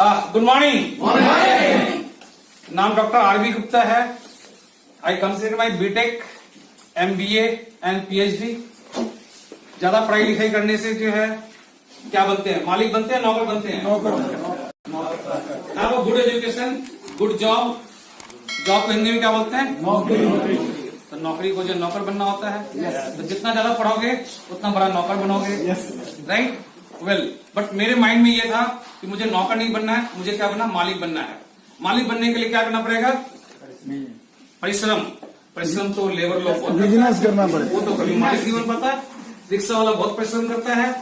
Good morning. नाम doctor RB Gupta है। I consider my BTech, MBA and PhD। ज्यादा पढ़ाई लिखाई करने से जो है क्या बनते हैं, मालिक बनते हैं, नौकर बनते हैं। Have a good education, good job. Job को हिंदी में क्या बोलते हैं? नौकरी। तो नौकरी को जो नौकर बनना होता है, तो जितना ज्यादा पढ़ोगे उतना बड़ा नौकर बनोगे, राइट? वेल, बट मेरे माइंड में ये था कि मुझे नौकर नहीं बनना है, मुझे क्या बनना, मालिक बनना है। मालिक बनने के लिए क्या करना पड़ेगा? परिश्रम। परिश्रम तो लेबर लोग बिजनेस करना पड़ेगा। वो तो कभी मालिक नहीं बन पाता। रिक्शा वाला बहुत परिश्रम करता है,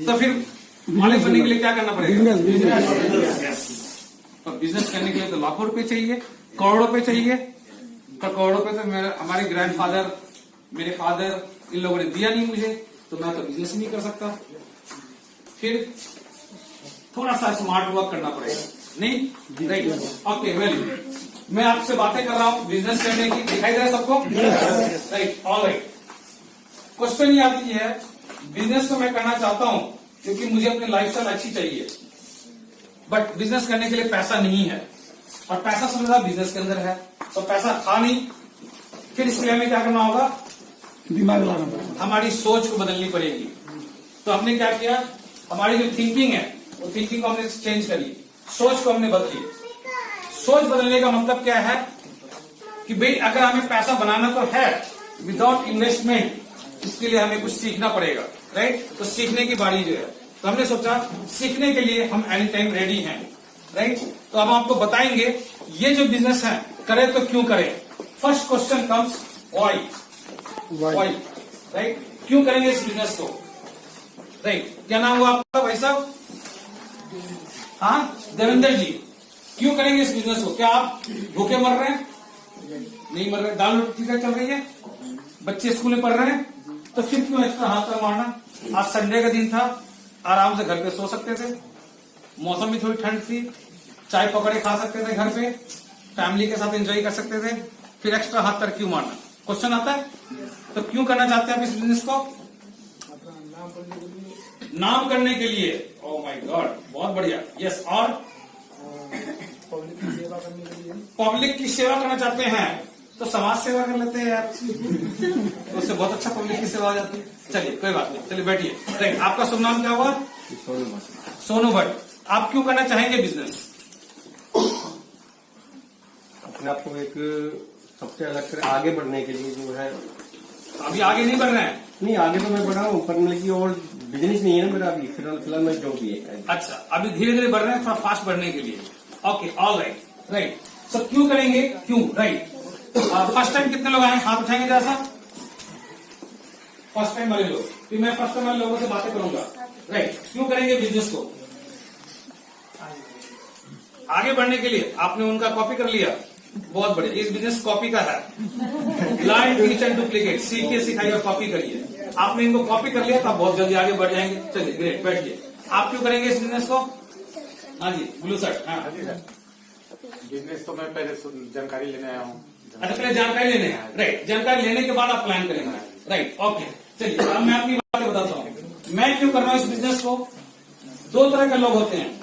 तो फिर मालिक बनने के लिए क्या करना पड़ेगा? बिजनेस। तो बिजनेस करने के लिए तो लाखों रुपए चाहिए, करोड़ों रुपए चाहिए। तो करोड़ों रुपए तो हमारे ग्रैंडफादर, मेरे फादर, इन लोगों ने दिया नहीं मुझे, तो मैं तो बिजनेस नहीं कर सकता। फिर थोड़ा सा स्मार्ट वर्क करना पड़ेगा, नहीं? राइट, ओके, वेल, मैं आपसे बातें कर रहा हूं बिजनेस करने की। दिखाई दे रहा है सबको? Right, all right. क्वेश्चन ये आती है, बिजनेस तो मैं करना चाहता हूं क्योंकि मुझे अपनी लाइफस्टाइल अच्छी चाहिए, बट बिजनेस करने के लिए पैसा नहीं है, और पैसा समझा बिजनेस के अंदर है, तो पैसा था नहीं। फिर इसके लिए हमें क्या करना होगा? दिमाग लगाना पड़ेगा, हमारी सोच को बदलनी पड़ेगी। तो हमने क्या किया, हमारी जो थिंकिंग है वो थिंकिंग को हमने चेंज करी, सोच को हमने बदली। सोच बदलने का मतलब क्या है कि भाई अगर हमें पैसा बनाना तो है विदाउट इन्वेस्टमेंट, इसके लिए हमें कुछ सीखना पड़ेगा, राइट? तो सीखने की बारी जो है, तो हमने सोचा सीखने के लिए हम एनी टाइम रेडी हैं, राइट? तो हम आपको बताएंगे ये जो बिजनेस है करें तो क्यों करें। First question comes why, right? क्यों करेंगे इस बिजनेस को, राइट? क्या नाम हुआ आपका भाई साहब? हाँ, देवेंद्र जी। क्यों करेंगे इस बिजनेस को? क्या आप भूखे मर रहे हैं? नहीं मर रहे। दाल रोटी का चल रही है, बच्चे स्कूल में पढ़ रहे हैं, तो फिर क्यों एक्स्ट्रा हाथ पर मारना? आज संडे का दिन था, आराम से घर पे सो सकते थे, मौसम भी थोड़ी ठंड थी, चाय पकौड़े खा सकते थे घर पे, फैमिली के साथ एंजॉय कर सकते थे, फिर एक्स्ट्रा हाथ पर क्यों मारना? क्वेश्चन आता है। तो क्यों करना चाहते हैं आप इस बिजनेस को? नाम करने के लिए। ओह माय गॉड, बहुत बढ़िया। यस, और पब्लिक की सेवा करने के लिए। पब्लिक की सेवा करना चाहते हैं तो समाज सेवा कर लेते हैं यार, तो उससे बहुत अच्छा पब्लिक की सेवा हो जाती है। चलिए कोई बात नहीं, चलिए बैठिए। राइट, आपका शुभ नाम क्या हुआ? सोनू भट्ट। आप क्यों करना चाहेंगे बिजनेस? अपने आप को एक सबसे अलग कर आगे बढ़ने के लिए जो है। अभी आगे नहीं बढ़ रहे हैं? नहीं, आगे तो मैं बढ़ा हूँ, पर मतलब की और बिजनेस नहीं है ना मेरा अभी, फिलहाल मैं जॉब भी है। अच्छा, अभी धीरे धीरे बढ़ रहे हैं, थोड़ा फास्ट बढ़ने के लिए। Okay, all right, right. So क्यों करेंगे, क्यों, राइट? फर्स्ट टाइम कितने लोग आए, हाथ उठाएंगे जरा सा। फर्स्ट टाइम वाले लोग, फिर मैं फर्स्ट टाइम वाले लोगों से बातें करूंगा, राइट? क्यों करेंगे बिजनेस को? आगे बढ़ने के लिए। आपने उनका कॉपी कर लिया, बहुत बढ़िया। इस बिजनेस कॉपी का है, लर्न, टीच एंड डुप्लीकेट। सीखिए, सिखाइए और कॉपी करिए। आपने इनको कॉपी कर लिया तो आप बहुत जल्दी आगे बढ़ जाएंगे। चलिए ग्रेट, बैठिए। आप क्यों करेंगे इस बिजनेस को? हाँ जी, ब्लू शर्ट। हाँ बिजनेस तो मैं पहले जानकारी लेने आया हूँ। अच्छा, पहले जानकारी लेने हैं, राइट? जानकारी लेने के बाद आप प्लान करेंगे, राइट? ओके, चलिए अब मैं अपनी बातें बताता हूँ मैं क्यों कर रहा हूँ इस बिजनेस को। दो तरह के लोग होते हैं,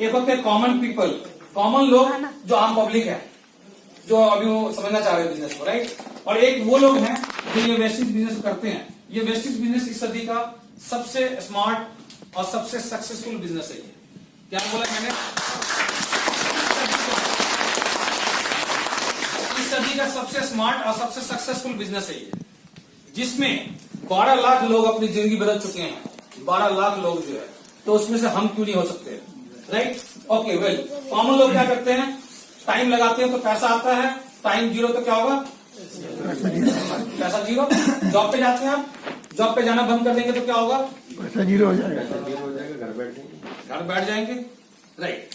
एक होते हैं कॉमन पीपल, कॉमन लोग जो आम पब्लिक है, जो अभी वो समझना चाह रहे हैं बिजनेस को, राइट? और एक वो लोग हैं जो ये वेस्टेज बिजनेस करते हैं। ये वेस्टेज बिजनेस इस सदी का सबसे स्मार्ट और सबसे सक्सेसफुल बिजनेस है। क्या बोला मैंने? इस सदी का सबसे स्मार्ट और सबसे सक्सेसफुल बिजनेस है ये, जिसमें 12 लाख लोग अपनी जिंदगी बदल चुके हैं। 12 लाख लोग जो है, तो उसमें से हम क्यों नहीं हो सकते, राइट? ओके, वेल, कॉमन लोग क्या करते हैं? टाइम लगाते हैं तो पैसा आता है, टाइम जीरो तो क्या होगा? पैसा जीरो। जॉब पे जाते हैं आप, जॉब पे जाना बंद कर देंगे तो क्या होगा? पैसा जीरो हो जाएगा, घर बैठ जाएंगे, राइट?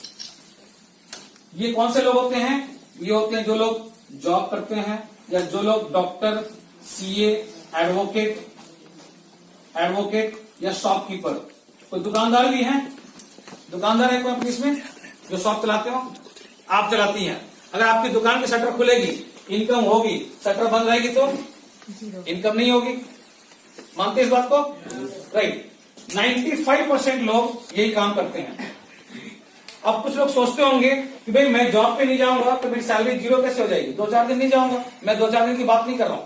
ये कौन से लोग होते हैं? ये होते हैं जो लोग जॉब करते हैं, या जो लोग डॉक्टर, CA, एडवोकेट या शॉपकीपर। कोई दुकानदार भी हैं? दुकानदार है कोई अपनी इसमें जो शॉप चलाते हो? आप चलाती हैं। अगर आपकी दुकान की शटर खुलेगी, इनकम होगी, शटर बंद रहेगी तो इनकम नहीं होगी। मानते इस बात को, राइट? 95% लोग यही काम करते हैं। अब कुछ लोग सोचते होंगे कि भाई मैं जॉब पे नहीं जाऊंगा तो मेरी सैलरी जीरो कैसे हो जाएगी, 2-4 दिन नहीं जाऊंगा। मैं 2-4 दिन की बात नहीं कर रहा हूं,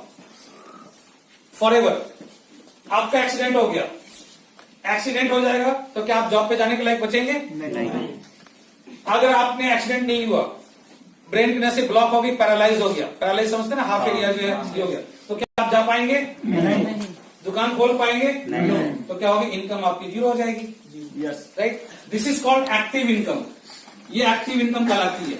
फॉरएवर। आपका एक्सीडेंट हो गया, एक्सीडेंट हो जाएगा तो क्या आप जॉब पे जाने के लायक बचेंगे? नहीं। अगर आपने एक्सीडेंट नहीं हुआ, ब्रेन की नसें ब्लॉक हो गई, पैरालाइज हो गया, पैरालाइज समझते ना, हाफ एरिया जो है हो गया, तो क्या आप जा पाएंगे? नहीं। दुकान खोल पाएंगे? नहीं। तो क्या होगी? इनकम आपकी जीरो हो जाएगी। Yes, right, this is called active income. ये एक्टिव इनकम कहलाती है।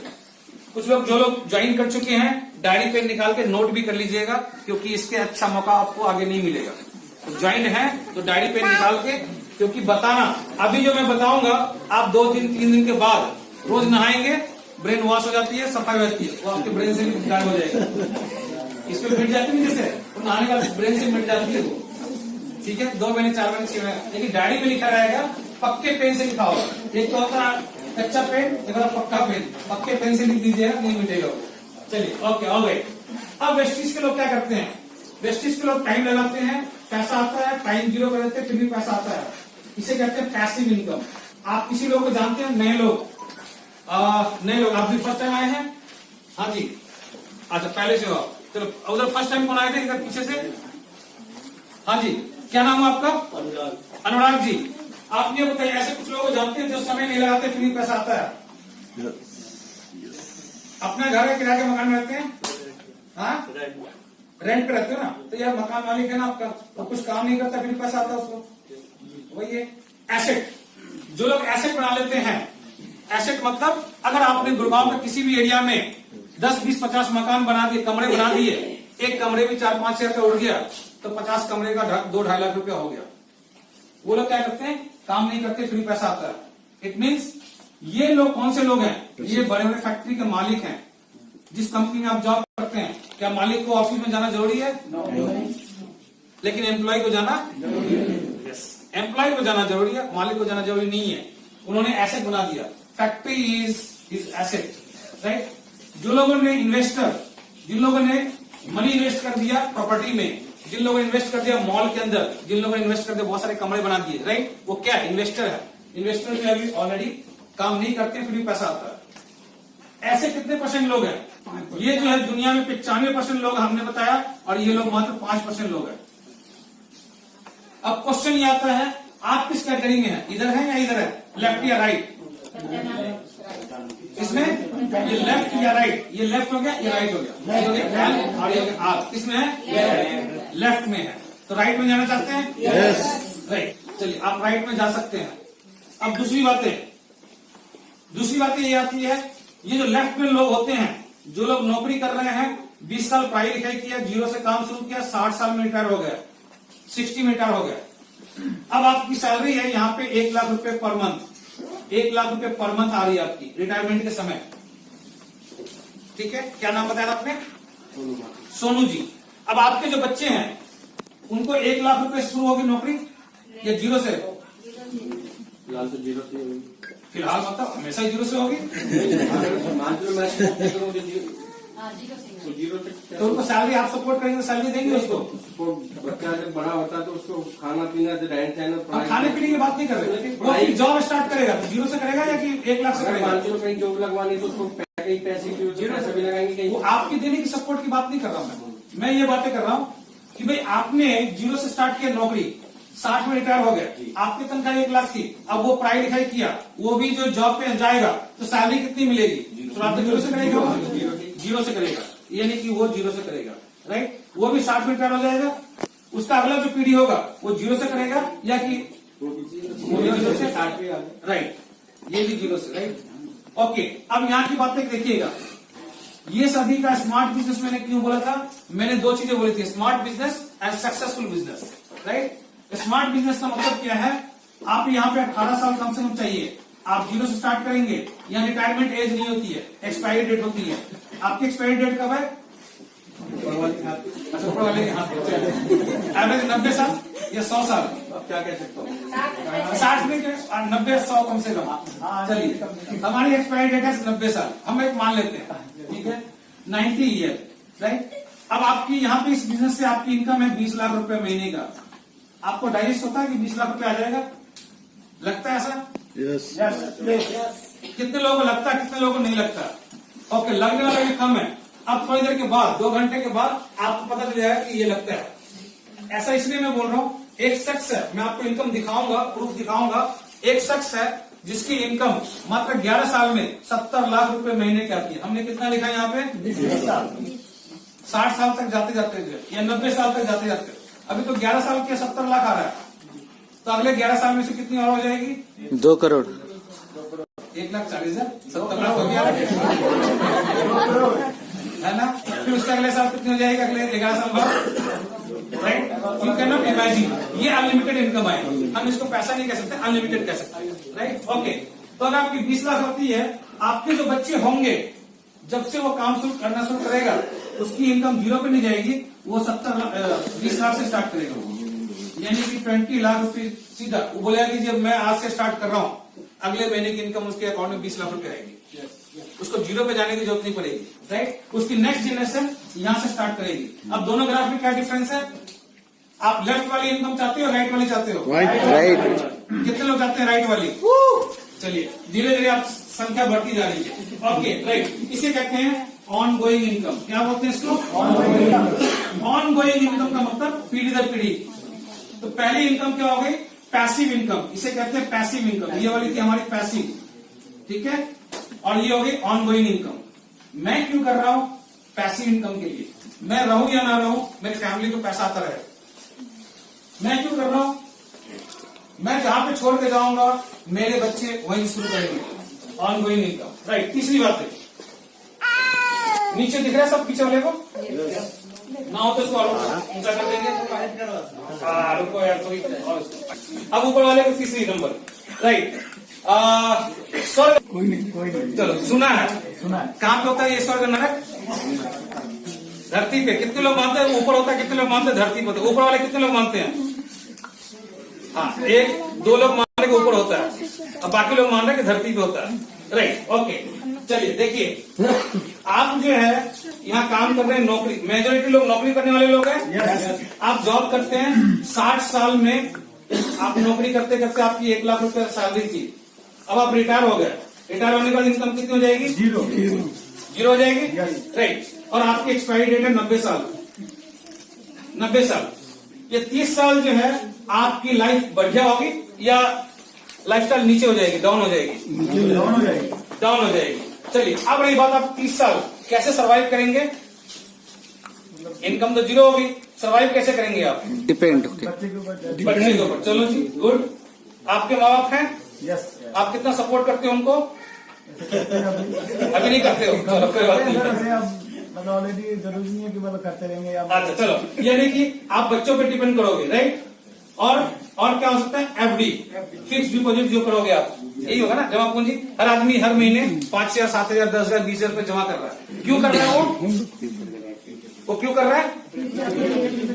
कुछ लोग, जो लोग ज्वाइन कर चुके हैं, डायरी पे निकाल के नोट भी कर लीजिएगा, क्योंकि इसके अच्छा मौका आपको आगे नहीं मिलेगा। तो ज्वाइन है तो डायरी पे निकाल के, क्योंकि बताना अभी जो मैं बताऊंगा, आप 2-3 दिन के बाद रोज नहाएंगे, ब्रेन वॉश हो जाती है, सफाई हो जाती है, वो आपके ब्रेन से भी गायब हो जाएगा। इस पे मिट जाती है, जैसे तो नहाने का ब्रेन से मिट जाती है वो। ठीक है, 2 महीने 4 महीने 6 महीने, लेकिन डायरी में लिखा रहेगा, पक्के पेन से लिखा होगा। एक तो होता है कच्चा पेन, एक होता पक्का पेन। पक्के पेन से लिख दीजिएगा, नहीं मिटेगा वो। चलिए, ओके, हो गए। अब वेस्टिज के लोग क्या करते हैं? वेस्टिज के लोग टाइम लगाते हैं, पैसा आता है, टाइम जीरो कर देते हैं, फिर भी पैसा आता है। इसे कहते हैं पैसिव इनकम। आप किसी लोग को जानते हैं? नए लोग, आप भी फर्स्ट टाइम आए हैं? हाँ जी, अच्छा, पहले से हो। चलो, उधर फर्स्ट टाइम कौन आए थे? इधर पीछे से। हाँ जी, क्या नाम है आपका? अनुराग जी। आप ये बताइए, ऐसे कुछ लोग जानते हैं जो समय नहीं लगाते फिर भी पैसा आता है? अपना घर है, किराए के मकान में रहते हैं? हाँ, रेंट पे रहते हो ना, तो यार मकान मालिक है ना आपका, तो कुछ काम नहीं करता फिर भी पैसा आता है उसको। वही है एसेट। जो लोग एसेट बना लेते हैं, एसेट मतलब अगर आपने गुड़गांव में किसी भी एरिया में 10, 20, 50 मकान बना दिए, कमरे बना दिए, एक कमरे में 4-5 हजार का उड़ गया, तो 50 कमरे का 2-2.5 लाख रुपया हो गया। वो लोग क्या करते हैं? काम नहीं करते फिर भी पैसा आता है। इट मीन्स ये लोग कौन से लोग हैं? ये बड़े बड़े फैक्ट्री के मालिक हैं। जिस कंपनी में आप जॉब करते हैं, क्या मालिक को ऑफिस में जाना जरूरी है? लेकिन एम्प्लॉय को जाना जरूरी है। एम्प्लॉय को जाना जरूरी है, मालिक को जाना जरूरी नहीं है। उन्होंने एसेट बना दिया। Factory is asset, right. जो लोगों ने इन्वेस्टर, जिन लोगों ने मनी इन्वेस्ट कर दिया प्रॉपर्टी में, जिन लोगों ने इन्वेस्ट कर दिया मॉल के अंदर, जिन लोगों ने इन्वेस्ट कर दिया बहुत सारे कमरे बना दिए, राइट, वो क्या इन्वेस्टर है। इन्वेस्टर में अभी ऑलरेडी काम नहीं करते फिर भी पैसा आता है। ऐसे कितने % लोग हैं? ये जो है दुनिया में 95% लोग हमने बताया, और ये लोग मात्र 5% लोग हैं। अब क्वेश्चन ये आता है, आप किस कैटेगरी में है? इधर है या इधर है? लेफ्ट या राइट? इसमें ये लेफ्ट या राइट? ये लेफ्ट हो गया, ये राइट हो गया, ये हो गया एल और ये हो गया आर। किसमें है? लेफ्ट में है। तो राइट में जाना चाहते हैं? Yes, right. चलिए, आप राइट में जा सकते हैं। अब दूसरी बातें ये आती है, ये जो लेफ्ट में लोग होते हैं, जो लोग नौकरी कर रहे हैं, 20 साल पढ़ाई लिखाई किया, जीरो से काम शुरू किया, 60 साल में रिटायर हो गया, 60 में रिटायर हो गया। अब आपकी सैलरी है यहाँ पे 1 लाख रुपए पर मंथ, 1 लाख रुपए पर मंथ आ रही है आपकी रिटायरमेंट के समय। ठीक है, क्या नाम बताया आपने? सोनू जी। अब आपके जो बच्चे हैं उनको 1 लाख रुपए शुरू होगी नौकरी या जीरो से? फिलहाल तो जीरो से होगी। फिलहाल मतलब हमेशा जीरो से होगी। तो उनको सैलरी आप सपोर्ट करेंगे तो सैलरी देंगे उसको? बच्चा जब बड़ा होता है तो उसको खाना पीना, रहन सहन, हम खाने पीने की बात नहीं कर रहे, वो फिर जॉब स्टार्ट करेगा तो जीरो से करेगा या कि 1 लाख से करेगा? 5 कहीं जॉब लगवानी तो उसको कहीं पैसे की जीरो से भी लगाएंगे कहीं। वो आपकी देने की सपोर्ट की बात नहीं कर रहा हूं मैं ये बातें कर रहा हूँ कि भाई आपने जीरो से स्टार्ट किया नौकरी, 60 में रिटायर हो गए, आपकी तनख्वाह 1 लाख थी, अब वो पढ़ाई लिखाई किया, वो भी जो जॉब पे जाएगा तो सैलरी कितनी मिलेगी? तो आप तो जीरो से करेगा, जीरो से करेगा, यानी कि वो जीरो से करेगा, राइट। वो भी 60 में रिटायर हो जाएगा, उसका अगला जो पीढ़ी होगा वो जीरो से करेगा या कि जीरो से? राइट, ये भी जीरो से, राइट। ओके, अब यहाँ की बातें देखिएगा, ये सभी का स्मार्ट बिजनेस मैंने क्यों बोला था? मैंने 2 चीजें बोली थी, smart business and successful business, right. Smart business का मतलब क्या है? आप यहाँ पे 18 साल कम से कम चाहिए, आप जीरो से स्टार्ट करेंगे, यहाँ रिटायरमेंट एज नहीं होती है, एक्सपायरी डेट होती है। आपकी एक्सपायरी डेट कब है? अच्छा, ऊपर वाले एवरेज 90 साल या 100 साल? अब क्या कह सकता हूँ, 60 में 90, 100 कम से कम। चलिए, हमारी एक्सपायरी डेट है 90 साल, हम एक मान लेते हैं, ठीक है, 90 ईयर, राइट। अब आपकी यहाँ पे इस बिजनेस से आपकी इनकम है 20 लाख रुपए महीने का। आपको डाइजेस्ट होता है कि 20 लाख रुपए आ जाएगा? लगता है ऐसा? यस। कितने लोगों को लगता है, कितने लोगों को नहीं लगता? ओके, लगने वाला भी कम है। अब थोड़ी देर के बाद, 2 घंटे के बाद आपको पता चल जाएगा कि ये लगता है। ऐसा इसलिए मैं बोल रहा हूं, एक शख्स है, मैं आपको इनकम दिखाऊंगा, प्रूफ दिखाऊंगा। एक शख्स है जिसकी इनकम मात्र 11 साल में 70 लाख रुपए महीने की आती है। हमने कितना लिखा है यहाँ पे? 60 साल तक जाते जाते या 90 साल तक जाते जाते। अभी तो 11 साल के 70 लाख आ रहा है, तो अगले 11 साल में से कितनी और हो जाएगी? 2 करोड़। 1,40,000, 70 लाख हो गया है ना? फिर उसके अगले साल कितनी हो जाएगी? अगले 11 साल बाद, right? You can not imagine, ये अनलिमिटेड इनकम है। हम इसको पैसा नहीं कह सकते, अनलिमिटेड कह सकते हैं, राइट? ओके, तो अगर आपकी 20 लाख होती है, आपके जो बच्चे होंगे, जब से वो काम शुरू करना शुरू करेगा, उसकी इनकम 0 पे नहीं जाएगी, वो 20 लाख से स्टार्ट करेगा, यानी कि 20 लाख रुपए सीधा। वो बोलेगा कि जब मैं आज से स्टार्ट कर रहा हूँ, अगले महीने की इनकम उसके अकाउंट में 20 लाख रुपए आएगी। उसको 0 पे जाने की जरूरत नहीं पड़ेगी, राइट? उसकी नेक्स्ट जनरेशन यहां से स्टार्ट करेगी। अब दोनों ग्राफ में क्या डिफरेंस है? आप लेफ्ट वाली इनकम चाहते हो, राइट वाली चाहते हो? राइट। कितने लोग चाहते हैं राइट वाली? चलिए, धीरे धीरे आप संख्या बढ़ती जा रही है। Okay, right. इसे कहते हैं ऑन गोइंग इनकम। क्या बोलते हैं इसको? ऑन गोइंग इनकम का मतलब पीढ़ी दर पीढ़ी। तो पहली इनकम क्या हो गई? Passive income. इसे कहते हैं पैसिव इनकम। ये वाली थी हमारी पैसिव, ठीक है? और ये हो गई ऑन गोइंग इनकम। मैं क्यों कर रहा हूं? पैसिव इनकम के लिए। मैं रहूं या ना रहूं, मेरी फैमिली को पैसा आता रहे। मैं क्यों कर रहा हूं? मैं जहां पे छोड़ के जाऊंगा, मेरे बच्चे वहीं शुरू करेंगे। On going income, right? तीसरी बात है, नीचे दिख रहा है सब पीछे वाले को? ना हो तो इसको और ऊंचा कर देंगे। रुको यार, थोड़ी। अब ऊपर वाले को तीसरी नंबर, राइट? स्वर्ग। कोई नहीं। चलो, सुना है? सुना है। कहाँ पे होता है ये स्वर्ग नरक? धरती पे। कितने लोग मानते हैं ऊपर होता है, कितने लोग मानते हैं धरती पे होता है? ऊपर वाले कितने लोग मानते हैं? हाँ, 1-2 लोग मान रहे कि ऊपर होता है, अब बाकी लोग मान रहे कि धरती पे होता है, राइट? ओके, चलिए देखिए, आप जो है यहाँ काम कर रहे हैं, नौकरी, मेजोरिटी लोग नौकरी करने वाले लोग हैं। आप जॉब करते हैं, 60 साल में आप नौकरी करते करते आपकी 1 लाख रुपए सैलरी थी। अब आप रिटायर हो गए, रिटायर होने के बाद इनकम कितनी हो जाएगी? 0 हो जाएगी, राइट? और आपकी एक्सपायरी डेट है 90 साल। 90 साल, ये 30 साल जो है आपकी लाइफ बढ़िया होगी या लाइफस्टाइल नीचे हो जाएगी, डाउन हो जाएगी? डाउन हो जाएगी। चलिए, अब रही बात, आप 30 साल कैसे सरवाइव करेंगे? इनकम तो 0 होगी, सरवाइव कैसे करेंगे आप? डिपेंड। बच्चे के ऊपर। बच्चे के ऊपर। चलो जी, गुड। आपके माँ बाप हैं? यस। आप कितना सपोर्ट करते हो उनको? अभी नहीं करते हो? चलो, कोई बात नहीं। मतलब ऑलरेडी जरूरी नहीं है कि मतलब करते रहेंगे। अच्छा, चलो, यानी कि आप बच्चों पे डिपेंड करोगे, राइट? और क्या हो सकता है? एफडी, फिक्स डिपॉजिट जो करोगे आप, यही होगा ना जमा पूंजी। हर आदमी हर महीने 5,000, 7,000, 10,000, 20,000 रुपए जमा कर रहा है। क्यों कर रहा है वो क्यों कर रहा है?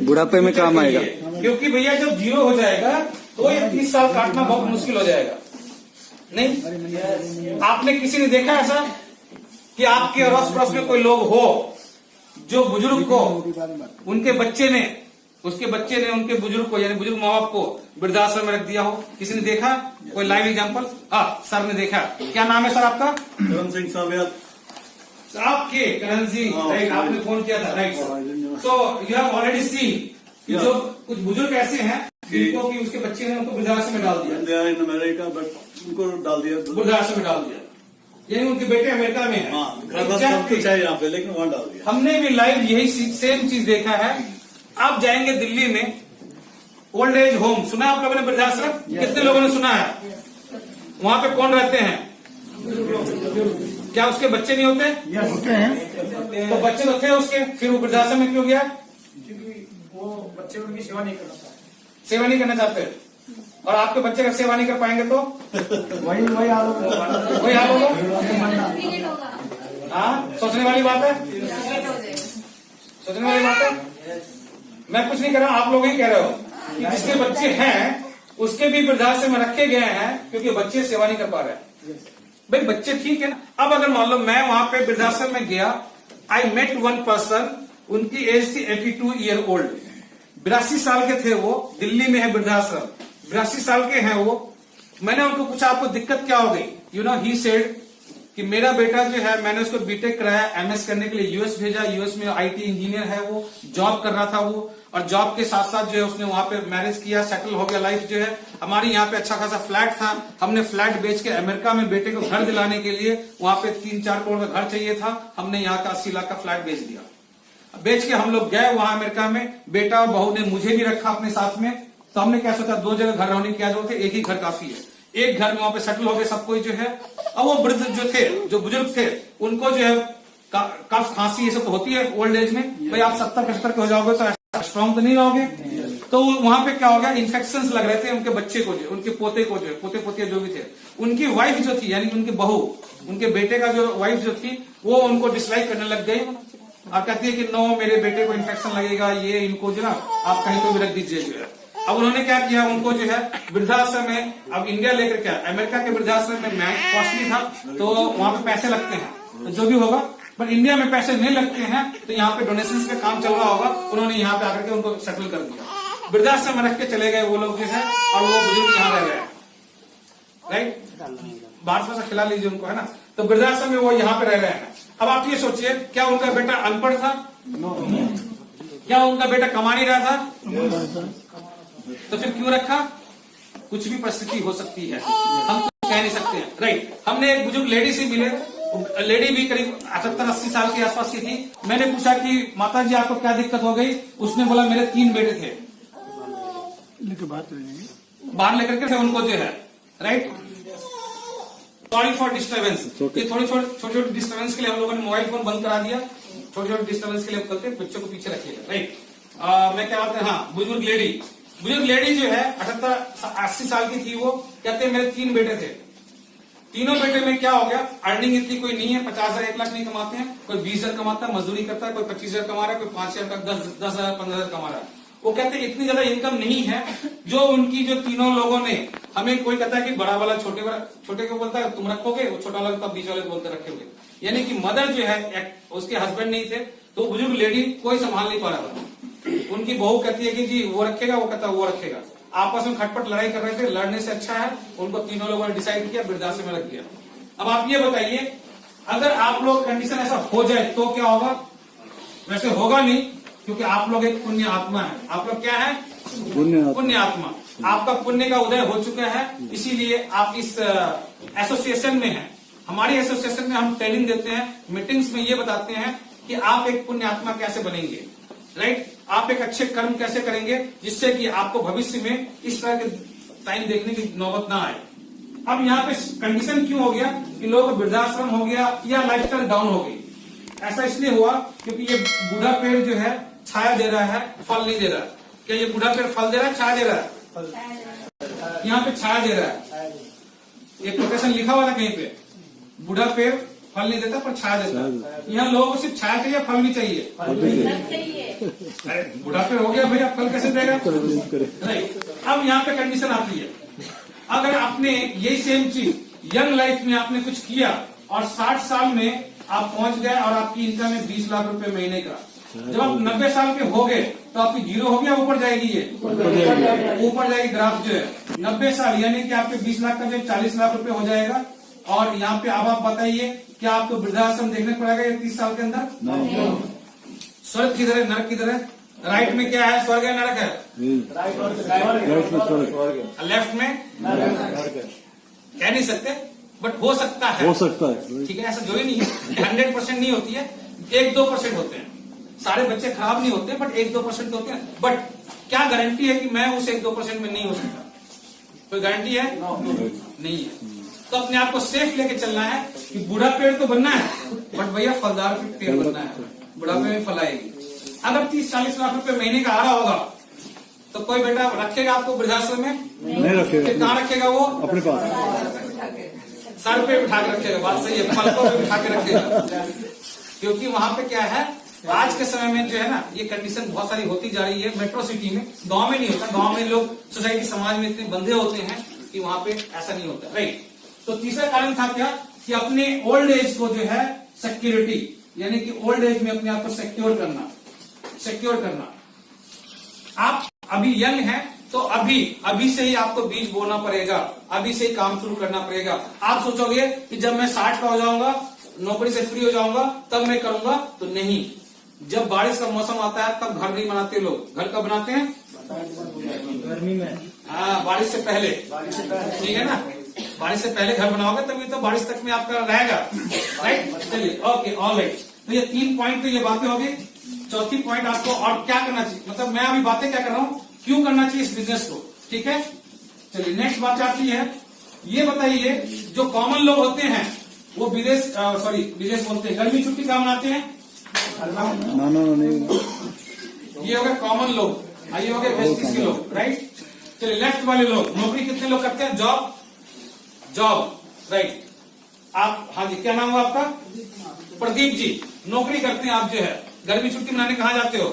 बुढ़ापे में काम आएगा। क्योंकि भैया जब 0 हो जाएगा तो ये 30 साल काटना बहुत मुश्किल हो जाएगा। नहीं, आपने किसी ने देखा ऐसा कि आपके अड़ोस पड़ोस में कोई लोग हो जो बुजुर्ग को उनके बच्चे ने उनके बुजुर्ग को, यानी बुजुर्ग माँ बाप को वृद्धाश्रम में रख दिया हो? किसी ने देखा? कोई लाइव एग्जांपल? हाँ, सर ने देखा। क्या नाम है सर आपका? करण सिंह साहब। आपके करण सिंह, राइट? आपने फोन किया था, right? So you have already seen जो कुछ बुजुर्ग ऐसे हैं जिनको कि उसके बच्चे ने उनको वृद्धाश्रम में डाल दिया। इन अमेरिका, बट उनको डाल दिया, वृद्धाश्रम में डाल दिया, यानी उनके बेटे अमेरिका में है। सब कुछ है यहाँ पे, लेकिन वहाँ डाल दिया। हमने भी लाइव यही सेम चीज देखा है। आप जाएंगे दिल्ली में ओल्ड एज होम, सुना आप लोगों ने? वृद्धाश्रम कितने लोगों ने सुना है? वहां पे कौन रहते हैं? क्या उसके बच्चे नहीं होते? होते हैं। तो बच्चे तो थे उसके, फिर वो वृद्धाश्रम में क्यों गया? वो बच्चे उनकी सेवा नहीं करना सेवा नहीं करना चाहते। और आपके बच्चे का सेवा नहीं कर पाएंगे तो वही हाल होगा। हाँ, सोचने वाली बात है, सोचने वाली बात है। मैं कुछ नहीं कर रहा, आप लोग ही कह रहे हो कि जिसके बच्चे हैं उसके भी वृद्धाश्रम में रखे गए हैं क्योंकि बच्चे सेवा नहीं कर पा रहे। भाई बच्चे ठीक है ना। अब अगर मान लो मैं वहां पे वृद्धाश्रम में गया, आई मेट वन पर्सन, उनकी एज थी 82 ईयर ओल्ड, 82 साल के थे वो, दिल्ली में है वृद्धाश्रम, 82 साल के हैं वो, मैंने उनको पूछा आपको दिक्कत क्या हो गई, यू नो ही सेड कि मेरा बेटा जो है मैंने उसको बीटेक कराया, एमएस करने के लिए यूएस भेजा, यूएस में आईटी इंजीनियर है, वो जॉब कर रहा था वो, और जॉब के साथ साथ जो है उसने वहां पे मैरिज किया, सेटल हो गया लाइफ जो है। हमारी यहाँ पे अच्छा खासा फ्लैट था, हमने फ्लैट बेच के अमेरिका में बेटे को घर दिलाने के लिए वहां पे 3-4 करोड़ का घर चाहिए था, हमने यहाँ का 80 लाख का फ्लैट बेच दिया। बेच के हम लोग गए वहां अमेरिका में, बेटा और बहू ने मुझे भी रखा अपने साथ में। तो हमने क्या सोचा 2 जगह घर रहने की क्या जरूरत है, एक ही घर काफी है। एक घर में वहां पे सेटल हो गए सब कोई जो है। अब वो वृद्ध जो थे, जो बुजुर्ग थे, उनको जो है कफ खांसी ये सब तो होती है ओल्ड एज में, भाई आप 70-75 के हो जाओगे तो स्ट्रांग तो नहीं रहोगे। तो वहां पे क्या हो गया, इन्फेक्शन लग रहे थे उनके बच्चे को, जो उनके पोते को, जो पोते पोतिया जो भी थे, उनकी वाइफ जो थी यानी उनकी बहू, उनके बेटे का जो वाइफ जो थी वो उनको डिसलाइक करने लग गई और कहती है कि नो मेरे बेटे को इन्फेक्शन लगेगा, ये इनको जो ना आप कहीं तो भी रख दीजिए जो है। अब उन्होंने क्या किया, उनको जो है वृद्धाश्रम में, अब इंडिया लेकर क्या, अमेरिका के वृद्धाश्रम में कॉस्टली था तो वहां पे पैसे लगते हैं, तो जो भी होगा, बट इंडिया में पैसे नहीं लगते हैं तो यहाँ पे डोनेशन का काम चल रहा होगा, उन्होंने यहाँ पे आकर के उनको सेटल कर दिया, वृद्धाश्रम में रख के चले गए वो लोग जो है, और वो बुजुर्ग यहाँ रह गए, राइट, बाहर से खिला लीजिए उनको, है ना। तो वृद्धाश्रम में वो यहाँ पे रह गए हैं। अब आप ये सोचिए, क्या उनका बेटा अनपढ़ था? क्या उनका बेटा कमा नहीं रहा था? तो फिर क्यों रखा? कुछ भी परिस्थिति हो सकती है, हम तो कह नहीं सकते हैं, राइट। हमने एक बुजुर्ग लेडी से मिले, लेडी भी करीब 78-80 साल के आसपास की थी। मैंने पूछा कि माता जी आपको क्या दिक्कत हो गई? उसने बोला मेरे 3 बेटे थे, बाहर लेकर के थे उनको जो है, राइट। सॉरी फॉर डिस्टर्बेंस, ये थोड़ी छोटी डिस्टर्बेंस के लिए हम लोगों ने मोबाइल फोन बंद करा दिया, छोटे डिस्टर्बेंस के लिए करते, बच्चों को पीछे रखिएगा, राइट। मैं क्या बोलते हैं, हाँ, बुजुर्ग लेडी जो है 78-80 साल की थी, वो कहते हैं मेरे 3 बेटे थे, तीनों बेटे में क्या हो गया, अर्निंग इतनी कोई नहीं है, 50,000 1 लाख नहीं कमाते हैं, कोई 20,000 कमाता है, मजदूरी करता है, कोई 25,000 कमा रहा है, कोई 5,000 का 10,000 15,000 कमा रहा है। वो कहते हैं इतनी ज्यादा इनकम नहीं है जो उनकी जो तीनों लोगों ने, हमें कोई कहता है कि बड़ा वाला छोटे को बोलता है तुम रखोगे, वो छोटा वाला तब बीच वाले को बोलते रखोगे, यानी कि मदर जो है उसके हस्बैंड नहीं थे, तो बुजुर्ग लेडी कोई संभाल नहीं पा रहा था। उनकी बहू कहती है कि जी वो रखेगा, वो कहता है वो रखेगा, आपस में खटपट लड़ाई कर रहे थे, लड़ने से अच्छा है उनको तीनों लोगों ने डिसाइड किया वृद्धाश्रम में रख दिया। अब आप ये बताइए, अगर आप लोग कंडीशन ऐसा हो जाए तो क्या होगा? वैसे होगा नहीं, क्योंकि आप लोग एक पुण्य आत्मा है। आप लोग क्या है? पुण्य आत्मा। आपका पुण्य का उदय हो चुका है, इसीलिए आप इस एसोसिएशन में हैं। हमारी एसोसिएशन में हम ट्रेनिंग देते हैं, मीटिंग्स में ये बताते हैं कि आप एक पुण्य आत्मा कैसे बनेंगे, राइट। आप एक अच्छे कर्म कैसे करेंगे जिससे कि आपको भविष्य में इस तरह के टाइम देखने की नौबत ना आए। अब यहाँ पे कंडीशन क्यों हो गया कि लोग वृद्धाश्रम हो गया या लाइफस्टाइल डाउन हो गई? ऐसा इसलिए हुआ क्योंकि ये बूढ़ा पेड़ जो है छाया दे रहा है, फल नहीं दे रहा। क्या ये बूढ़ा पेड़ फल दे रहा है, छाया दे रहा है? यहाँ पे छाया दे रहा है, ये कोटेशन लिखा हुआ था कहीं पे, बूढ़ा पेड़ फल नहीं देता पर छाया देता है। यहाँ लोगों को सिर्फ छाया चाहिए, फल भी चाहिए। अरे बूढ़ा पेड़ हो गया भैया, फल कैसे देगा? नहीं। अब यहाँ पे कंडीशन आती है, अगर आपने यही सेम चीज यंग लाइफ में आपने कुछ किया और 60 साल में आप पहुंच गए और आपकी इनकम है 20 लाख रुपए महीने का, जब आप 90 साल के हो गए तो आपकी जीरो हो गया, ऊपर जाएगी, ये ऊपर जाएगी ग्राफ जो है। 90 साल यानी कि आपके 20 लाख का जो 40 लाख रुपए हो जाएगा। और यहाँ पे अब आप बताइए, क्या आपको वृद्धाश्रम देखने पड़ेगा ये 30 साल के अंदर? स्वर्ग किधर है, नरक किधर है? राइट में क्या है, स्वर्ग है नरक है? लेफ्ट में कह नहीं सकते, बट हो सकता है, ठीक है। ऐसा जो ही नहीं है, 100% नहीं होती है, 1-2% होते हैं। सारे बच्चे खराब नहीं होते, बट 1-2% होते हैं। बट क्या गारंटी है कि मैं उस 1-2% में नहीं हो सकता? कोई गारंटी है? नहीं है। तो अपने आप को सेफ लेके चलना है कि बूढ़ा पेड़ तो बनना है, बट भैया फलदार पेड़ बनना है, बुढ़ापे में फल आएगी। अगर 30-40 लाख रुपए महीने का आ रहा होगा तो कोई बेटा रखेगा आपको वृद्धाश्रम में? नहीं रखेगा। कहाँ रखेगा वो? अपने पास सर पे बिठा के रखेगा, बात सही है, पलकों पे बिठा के रखेगा। क्योंकि वहां पे क्या है, आज के समय में जो है ना, ये कंडीशन बहुत सारी होती जा रही है मेट्रो सिटी में। गांव में नहीं होता, गांव में लोग सोसाइटी समाज में इतने बंधे होते हैं कि वहां पे ऐसा नहीं होता, राइट। तो तीसरा कारण था क्या कि अपने ओल्ड एज को जो है सिक्योरिटी, यानी कि ओल्ड एज में अपने आप को सिक्योर करना। आप अभी यंग हैं तो अभी से ही आपको बीज बोना पड़ेगा, अभी से ही काम शुरू करना पड़ेगा। आप सोचोगे कि जब मैं 60 का हो जाऊंगा, नौकरी से फ्री हो जाऊंगा, तब मैं करूंगा, तो नहीं। जब बारिश का मौसम आता है तब घर नहीं बनाते लोग। घर कब बनाते हैं? गर्मी में। हाँ, बारिश से पहले। ठीक है ना, बारिश से पहले घर बनाओगे तभी तो बारिश तक में आपका रहेगा। राइट, चलिए, ओके, ऑलराइट। तो ये 3 पॉइंट तो ये बातें होगी। चौथी पॉइंट आपको और क्या करना चाहिए, मतलब मैं अभी बातें क्या कर रहा हूँ, क्यों करना चाहिए इस बिजनेस को। ठीक है, चलिए नेक्स्ट बात आती है, ये बताइए जो कॉमन लोग होते हैं वो विदेश बोलते हैं, गर्मी छुट्टी कहाँ मनाते हैं? ये हो गए कॉमन लोग, ये हो गए बेसिस के लोग। राइट, चलिए लेफ्ट वाले लोग, नौकरी कितने लोग करते हैं? Job, right. आप, हाँ जी, क्या नाम हुआ आपका? प्रदीप जी, नौकरी करते हैं आप, जो है गर्मी छुट्टी मनाने कहाँ जाते हो?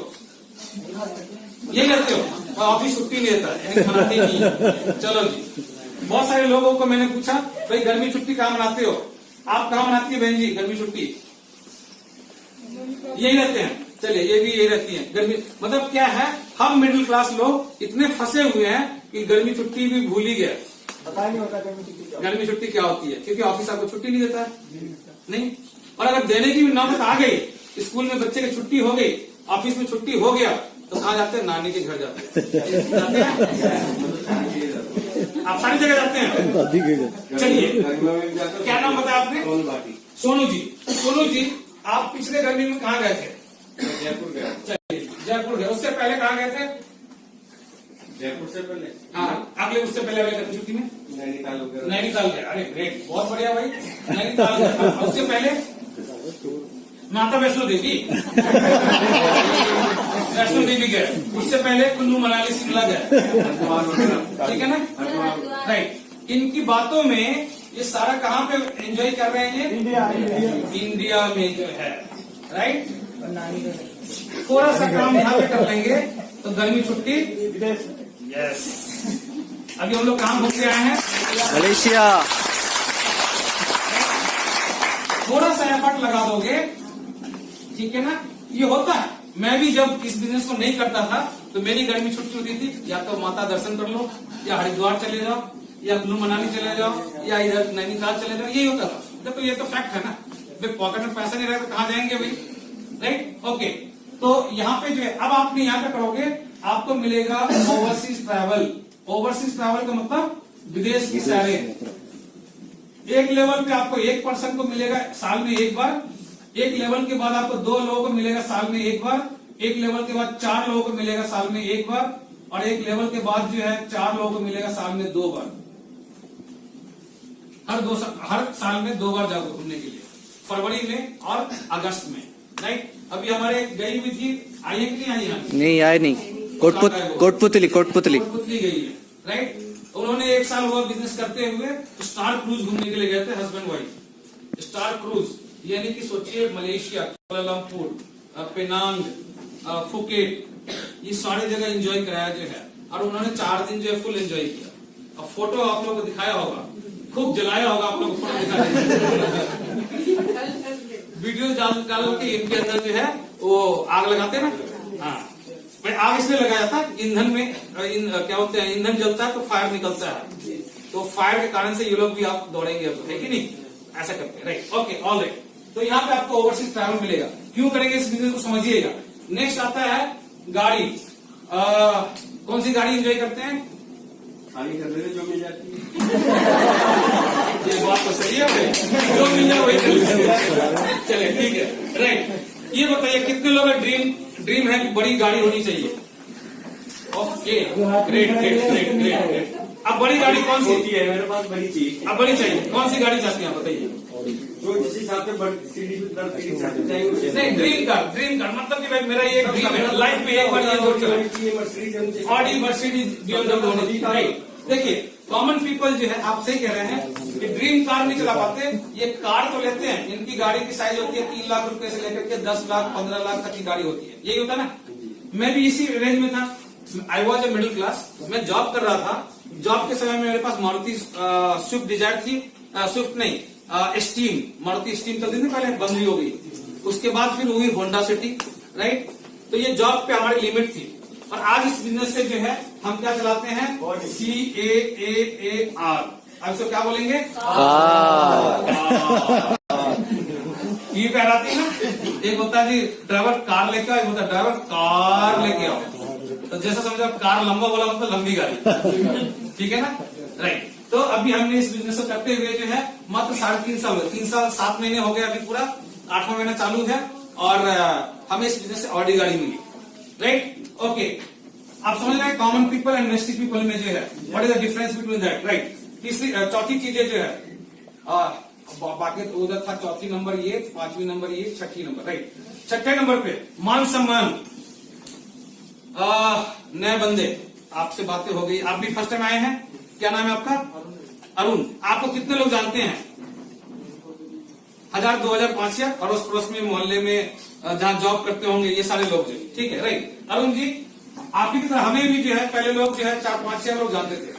यही करते हो? ऑफिस छुट्टी नहीं देता, यानी मनाते नहीं। चलो जी, बहुत सारे लोगों को मैंने पूछा, भाई गर्मी छुट्टी कहाँ मनाते हो? आप कहाँ मनाती है बहन जी गर्मी छुट्टी? यही रहते हैं। चलिए, ये भी यही रहती है गर्मी। मतलब क्या है, हम मिडिल क्लास लोग इतने फंसे हुए हैं कि गर्मी छुट्टी भी भूल ही गए। पता नहीं होता गर्मी छुट्टी क्या होती है, क्योंकि ऑफिस आपको छुट्टी नहीं देता है। नहीं, और अगर देने की भी नौबत आ गई, स्कूल में बच्चे की छुट्टी हो गई, ऑफिस में छुट्टी हो गया, तो कहाँ जाते हैं? नानी के घर जाते हैं। आप सारी जगह जाते हैं। चलिए, क्या नाम बताया आपने? सोनू जी। सोनू जी, आप पिछले गर्मी में कहाँ गए थे? जयपुर गया। चलिए, जयपुर गए। उससे पहले कहाँ गए थे? जयपुर से पहले हाँ, अगले उससे पहले अगले गर्मी छुट्टी में नैनीताल गए। अरे ग्रेट, बहुत बढ़िया भाई, नैनीताल गए। उससे पहले माता वैष्णो देवी गए। उससे पहले कुल्लू मनाली शिमला गए। ठीक है ना, राइट। इनकी बातों में ये सारा कहाँ पे एंजॉय कर रहे हैं? इंडिया में जो है, राइट। थोड़ा सा काम यहाँ पे कर लेंगे तो गर्मी छुट्टी विदेश। यस, अभी हम लोग कहाँ घूम के आए हैं? मलेशिया। थोड़ा सा एफर्ट लगा दोगे, ठीक है ना, ये होता है। मैं भी जब इस बिजनेस को नहीं करता था तो मेरी गर्मी छुट्टी होती थी, या तो माता दर्शन कर लो, या हरिद्वार चले जाओ, या कुल्लू मनाली चले जाओ, या इधर नैनीताल चले जाओ, यही होता था। देखो ये तो फैक्ट है ना, जब पॉकेट में पैसा नहीं रहेगा तो कहाँ जाएंगे भाई? Right, okay. तो यहाँ पे जो है, अब आपने यहाँ पे करोगे, आपको मिलेगा ओवरसीज ट्रैवल। ओवरसीज ट्रैवल का मतलब विदेश की सैरें। एक लेवल पे आपको 1% को मिलेगा साल में एक बार, एक लेवल के बाद आपको 2 लोगों को मिलेगा साल में एक बार, एक लेवल के बाद 4 लोगों को मिलेगा साल में एक बार, और एक लेवल के बाद जो है 4 लोगों को मिलेगा साल में 2 बार। हर साल में 2 बार जाओगे घूमने के लिए, फरवरी में और अगस्त में। राइट, अभी हमारे गई हुई थी, आई है कि नहीं आई? नहीं आए नहीं, कोटपुतली गई है। राइट, उन्होंने 1 साल हुआ बिजनेस करते हुए स्टार क्रूज घूमने के लिए गए थे, हस्बैंड वाइफ। स्टार क्रूज यानी कि सोचिए, मलेशिया, कुआलालंपुर, पेनांग, फुकेट, ये सारी जगह एंजॉय कराया जो है, और उन्होंने 4 दिन जो है फुल एंजॉय किया। अब फोटो आप लोगों को दिखाया होगा, खूब जलाया होगा आप लोग को, फोटो दिखा वीडियो डाल के इनके अंदर जो है वो आग लगाते हैं ना। हाँ, मैं आग इसलिए लगाया था, ईंधन में क्या होते हैं, ईंधन जलता है तो फायर निकलता है, तो फायर के कारण से ये लोग भी आप दौड़ेंगे, है कि नहीं? ऐसा करते हैं। Right, okay, all right. तो यहाँ पे आपको ओवरसीज ट्रैवल मिलेगा। क्यों करेंगे इस बिजनेस को समझिएगा। नेक्स्ट आता है गाड़ी। कौन सी गाड़ी एंजॉय करते हैं? खाली कर देते जो मिल जाती है। ये बात तो सही है भाई, जो मिल जाए वही कर। चलिए ठीक है, राइट। ये बताइए कितने लोग का ड्रीम है कि बड़ी गाड़ी होनी चाहिए? Okay, great. अब बड़ी गाड़ी कौन सी होती है? मेरे पास बड़ी चीज। अब बड़ी चाहिए, कौन सी गाड़ी चाहते हैं बताइए? जो जिस हिसाब से नहीं, ड्रीम कार मतलब कि भाई मेरा ये ड्रीम है, लाइफ में एक बार ये जरूर चला, ऑडी, मर्सिडीज, BMW होनी चाहिए। देखिए, कॉमन पीपल जो है, आप सही कह रहे हैं कि ड्रीम कार नहीं चला पाते, ये कार तो लेते हैं, इनकी गाड़ी की साइज होती है 3 लाख रुपए से लेकर के 10 लाख 15 लाख तक की गाड़ी होती है, यही होता ना। मैं भी इसी रेंज में था, I was a middle class. मैं जॉब कर रहा था, जॉब के समय में मेरे पास मारुति स्विफ्ट डिजायर थी, स्विफ्ट नहीं, स्टीम, मारुति स्टीम चलती थी, पहले बंद भी हो गई, उसके बाद फिर हुई होंडा सिटी। राइट, तो ये जॉब पे हमारी लिमिट थी, और आज इस बिजनेस से जो है हम क्या चलाते हैं? CAAAR। अब इसको क्या बोलेंगे? ये कहलाती है ना, एक होता है जी ड्राइवर कार लेके आओ, एक होता है ड्राइवर कार लेके आओ। तो जैसा समझो कार लंबा बोला मतलब लंबी गाड़ी, ठीक है ना, राइट। तो अभी हमने इस बिजनेस को करते हुए जो है मात्र 3.5 साल हुए, 3 साल 7 महीने हो गए, अभी पूरा 8वां महीना चालू है और हमें इस बिजनेस से ऑडी गाड़ी मिली, राइट। ओके, आप समझ रहे हैं common people and industry people में जो है what is the difference between that, right. तीसरी चौथी चीजें जो है बाकी तो उधर था, चौथी नंबर ये, 5वीं नंबर ये, 6ठी नंबर, राइट। 6ठे नंबर पे मान सम्मान। नए बंदे, आपसे बातें हो गई, आप भी फर्स्ट टाइम आए हैं, क्या नाम है आपका? अरुण। आपको कितने लोग जानते हैं? 1000, 2000, 5000, अड़ोस पड़ोस में, मोहल्ले में जहां जॉब करते होंगे, ये सारे लोग जो, ठीक है, राइट। अरुण जी, आप ही की तरह हमें भी जो है पहले लोग जो है 4-5 लोग जानते थे,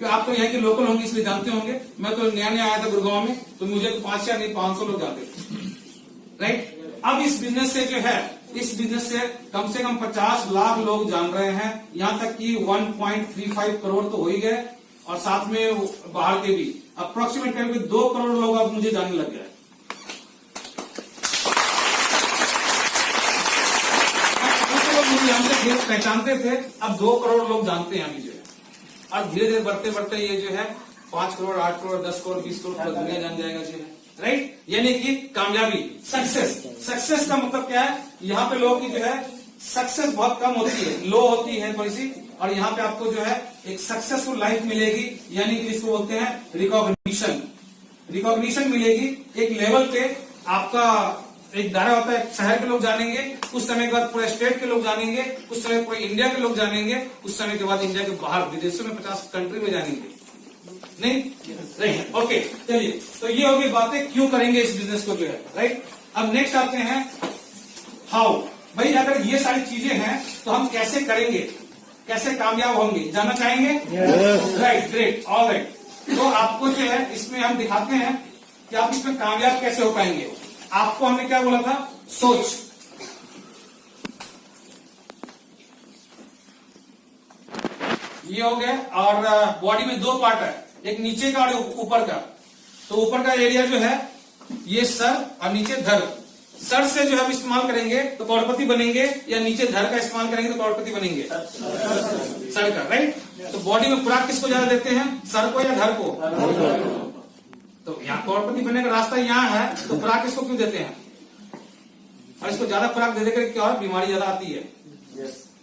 आप तो यहाँ के लोकल होंगे इसलिए जानते होंगे। मैं तो नया नया आया था गुड़गांव में, तो मुझे तो 500 नहीं 500 लोग जानते थे, राइट। अब इस बिजनेस से जो है, इस बिजनेस से कम 50 लाख लोग जान रहे हैं, यहां तक कि 1.35 करोड़ तो हो ही गए, और साथ में बाहर के भी अप्रोक्सीमेट करके 2 करोड़ लोग अब मुझे जानने लग गए। मुझे हमसे पहचानते थे, अब 2 करोड़ लोग जानते हैं अभी जो है, और धीरे धीरे बढ़ते बढ़ते ये जो है 5 करोड़, 8 करोड़, 10 करोड़, 20 करोड़ पूरा दुनिया जान जाएगा जो है, राइट। यानी कि कामयाबी, सक्सेस का मतलब क्या है? यहाँ पे लोगों की जो है सक्सेस बहुत कम होती है, लो होती है थोड़ी सी, और यहाँ पे आपको जो है एक सक्सेसफुल लाइफ मिलेगी, यानी कि इसको बोलते हैं रिकॉग्निशन मिलेगी। एक लेवल पे आपका एक दायरा होता है, शहर के लोग जानेंगे, कुछ समय के बाद पूरे स्टेट के लोग जानेंगे, कुछ समय पूरे इंडिया के लोग जानेंगे, कुछ समय के बाद इंडिया के बाहर विदेशों में 50 कंट्री में जानेंगे, नहीं? ओके, चलिए, तो ये होगी बातें क्यों करेंगे इस बिजनेस को जो है, राइट। अब नेक्स्ट आते हैं हाउ। भाई अगर ये सारी चीजें हैं तो हम कैसे करेंगे, कैसे कामयाब होंगे, जानना चाहेंगे? Right, great, all right. तो आपको जो है इसमें हम दिखाते हैं कि आप इसमें कामयाब कैसे हो पाएंगे। आपको हमने क्या बोला था? सोच। ये हो गया, और बॉडी में 2 पार्ट है, एक नीचे का और ऊपर का। तो ऊपर का एरिया जो है ये सर और नीचे धड़। सर से जो हम इस्तेमाल करेंगे तो करोड़पति बनेंगे, या नीचे धड़ का इस्तेमाल करेंगे तो करोड़पति बनेंगे? सर का, राइट। तो बॉडी में खुराक किसको ज्यादा देते हैं, सर को या धड़ को? तो यहाँ करोड़पति बनने का रास्ता यहाँ है, तो खुराक इसको क्यों देते हैं? और इसको ज्यादा खुराक दे देकर क्या बीमारी ज्यादा आती है।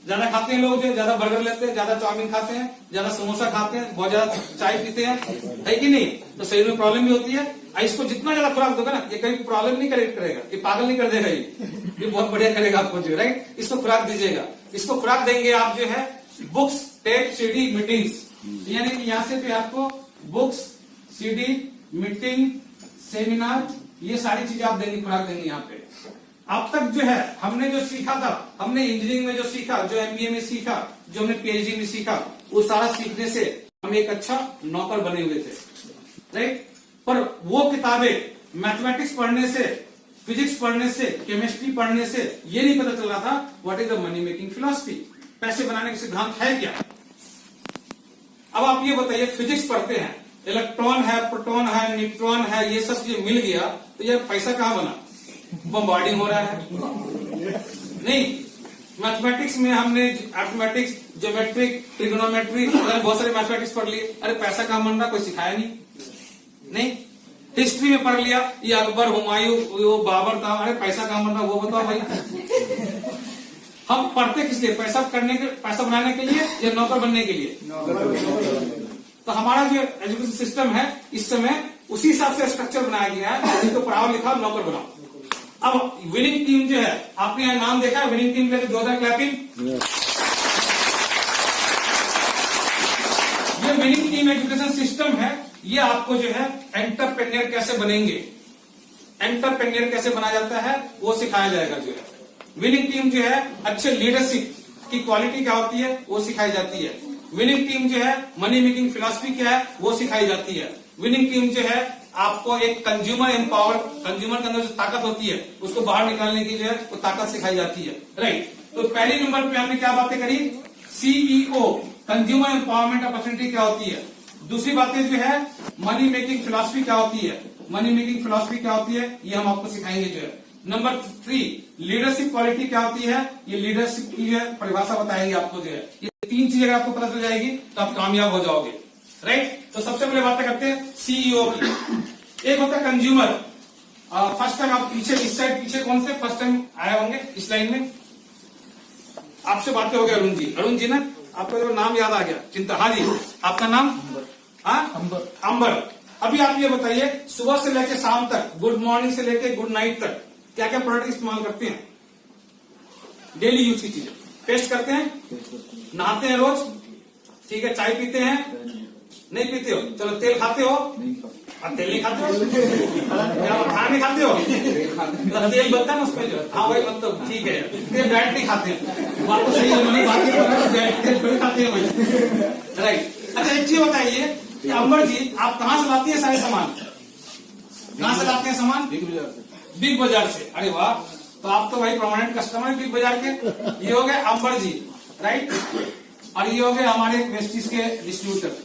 ज्यादा खाते हैं लोग, जो ज्यादा बर्गर लेते हैं, ज्यादा चाउमीन खाते हैं, ज्यादा समोसा खाते हैं, बहुत ज्यादा चाय पीते हैं, है कि नहीं? तो शरीर में प्रॉब्लम भी होती है। इसको जितना ज्यादा खुराक दोगे ना, ये कभी प्रॉब्लम नहीं करेगा, ये पागल नहीं कर देगा, ये बहुत बढ़िया करेगा आपको जो, राइट। इसको खुराक दीजिएगा, इसको खुराक देंगे आप जो है बुक्स, टेप, सीडी, मीटिंग्स, यानी कि यहाँ से भी आपको बुक्स, सीडी, मीटिंग, सेमिनार, ये सारी चीजें आप देंगे, खुराक देंगे यहाँ पे। अब तक जो है हमने जो सीखा था, हमने इंजीनियरिंग में जो सीखा, जो MBA में सीखा, जो हमने PhD में सीखा, वो सारा सीखने से हम एक अच्छा नौकर बने हुए थे, राइट। पर वो किताबें मैथमेटिक्स पढ़ने से, फिजिक्स पढ़ने से, केमिस्ट्री पढ़ने से ये नहीं पता चल रहा था what is the money making philosophy, पैसे बनाने का सिद्धांत है क्या। अब आप ये बताइए, फिजिक्स पढ़ते हैं, इलेक्ट्रॉन है, प्रोटॉन है, न्यूट्रॉन है, ये सब चीजें मिल गया तो ये पैसा कहां बना? बम्बार्डिंग हो रहा है, नहीं। मैथमेटिक्स में हमने अर्थमेटिक्स, ज्योमेट्रिक, ट्रिग्नोमेट्री, बहुत सारे मैथमेटिक्स पढ़ लिए, अरे पैसा कहां बन रहा, कोई सिखाया नहीं। हिस्ट्री में पढ़ लिया, ये अकबर, हुमायूं, वो बाबर था, अरे पैसा कहां बन रहा, वो बताओ भाई। हम पढ़ते किस लिए? पैसा बनाने के लिए या नौकर बनने के लिए? तो हमारा जो एजुकेशन सिस्टम है इस समय उसी हिसाब से स्ट्रक्चर बनाया गया है, जिसको पढ़ाओ लिखाओ नौकर बनाओ। अब विनिंग टीम जो है, आपने यहाँ नाम देखा है विनिंग टीम के, जोरदार क्लैपिंग। ये विनिंग टीम एजुकेशन सिस्टम है, ये आपको जो है एंटरप्रेन्योर कैसे बनेंगे, एंटरप्रेन्योर कैसे बना जाता है वो सिखाया जाएगा जो है। विनिंग टीम जो है अच्छे लीडरशिप की क्वालिटी क्या होती है वो सिखाई जाती है। विनिंग टीम जो है मनी मेकिंग फिलॉसफी क्या है वो सिखाई जाती है। विनिंग टीम जो है आपको एक कंज्यूमर एम्पावर, कंज्यूमर के अंदर जो ताकत होती है उसको बाहर निकालने की जो है वो ताकत सिखाई जाती है, राइट। तो पहले नंबर पे हमने क्या बातें करी? CEO कंज्यूमर एम्पावरमेंट अपॉर्चुनिटी क्या होती है, दूसरी बातें जो है मनी मेकिंग फिलॉसफी क्या होती है, मनी मेकिंग फिलॉसफी क्या होती है ये हम आपको सिखाएंगे जो है। नंबर 3 लीडरशिप क्वालिटी क्या होती है, ये लीडरशिप की जो है परिभाषा बताएंगे आपको जो है। ये 3 चीजें अगर आपको पता चल जाएगी तो आप कामयाब हो जाओगे, राइट। तो सबसे पहले बातें करते हैं सीईओ की। एक होता है कंज्यूमर। फर्स्ट टाइम आप पीछे इस साइड पीछे कौन से फर्स्ट टाइम आए होंगे इस लाइन में, आपसे बातें हो गई अरुण जी। अरुण जी ना आपका जो नाम याद आ गया, चिंता। हाँ जी, आपका नाम? हाँ अंबर। अभी आप ये बताइए सुबह से लेकर शाम तक, गुड मॉर्निंग से लेकर गुड नाइट तक क्या क्या प्रोडक्ट इस्तेमाल करते हैं, डेली यूज की चीजें पेस्ट करते हैं, नहाते हैं रोज, ठीक है, चाय पीते हैं, नहीं पीते हो, चलो तेल खाते हो, तेल नहीं खाते हो, क्या खाना नहीं खाते हो, तेल बनता है ना उसमें जो, हाँ वही मतलब ठीक है, तेल डाइट नहीं खाते हैं, बात तो सही है, तेल थोड़ी खाते हैं भाई, राइट। अच्छा एक चीज बताइए कि अंबर जी आप कहाँ से लाती है सारे सामान, कहाँ से लाते हैं सामान? बिग बाजार से। अरे वाह, तो आप तो भाई परमानेंट कस्टमर बिग बाजार के। ये हो गए अंबर जी, राइट। और ये हो गए हमारे वेस्टिज के डिस्ट्रीब्यूटर।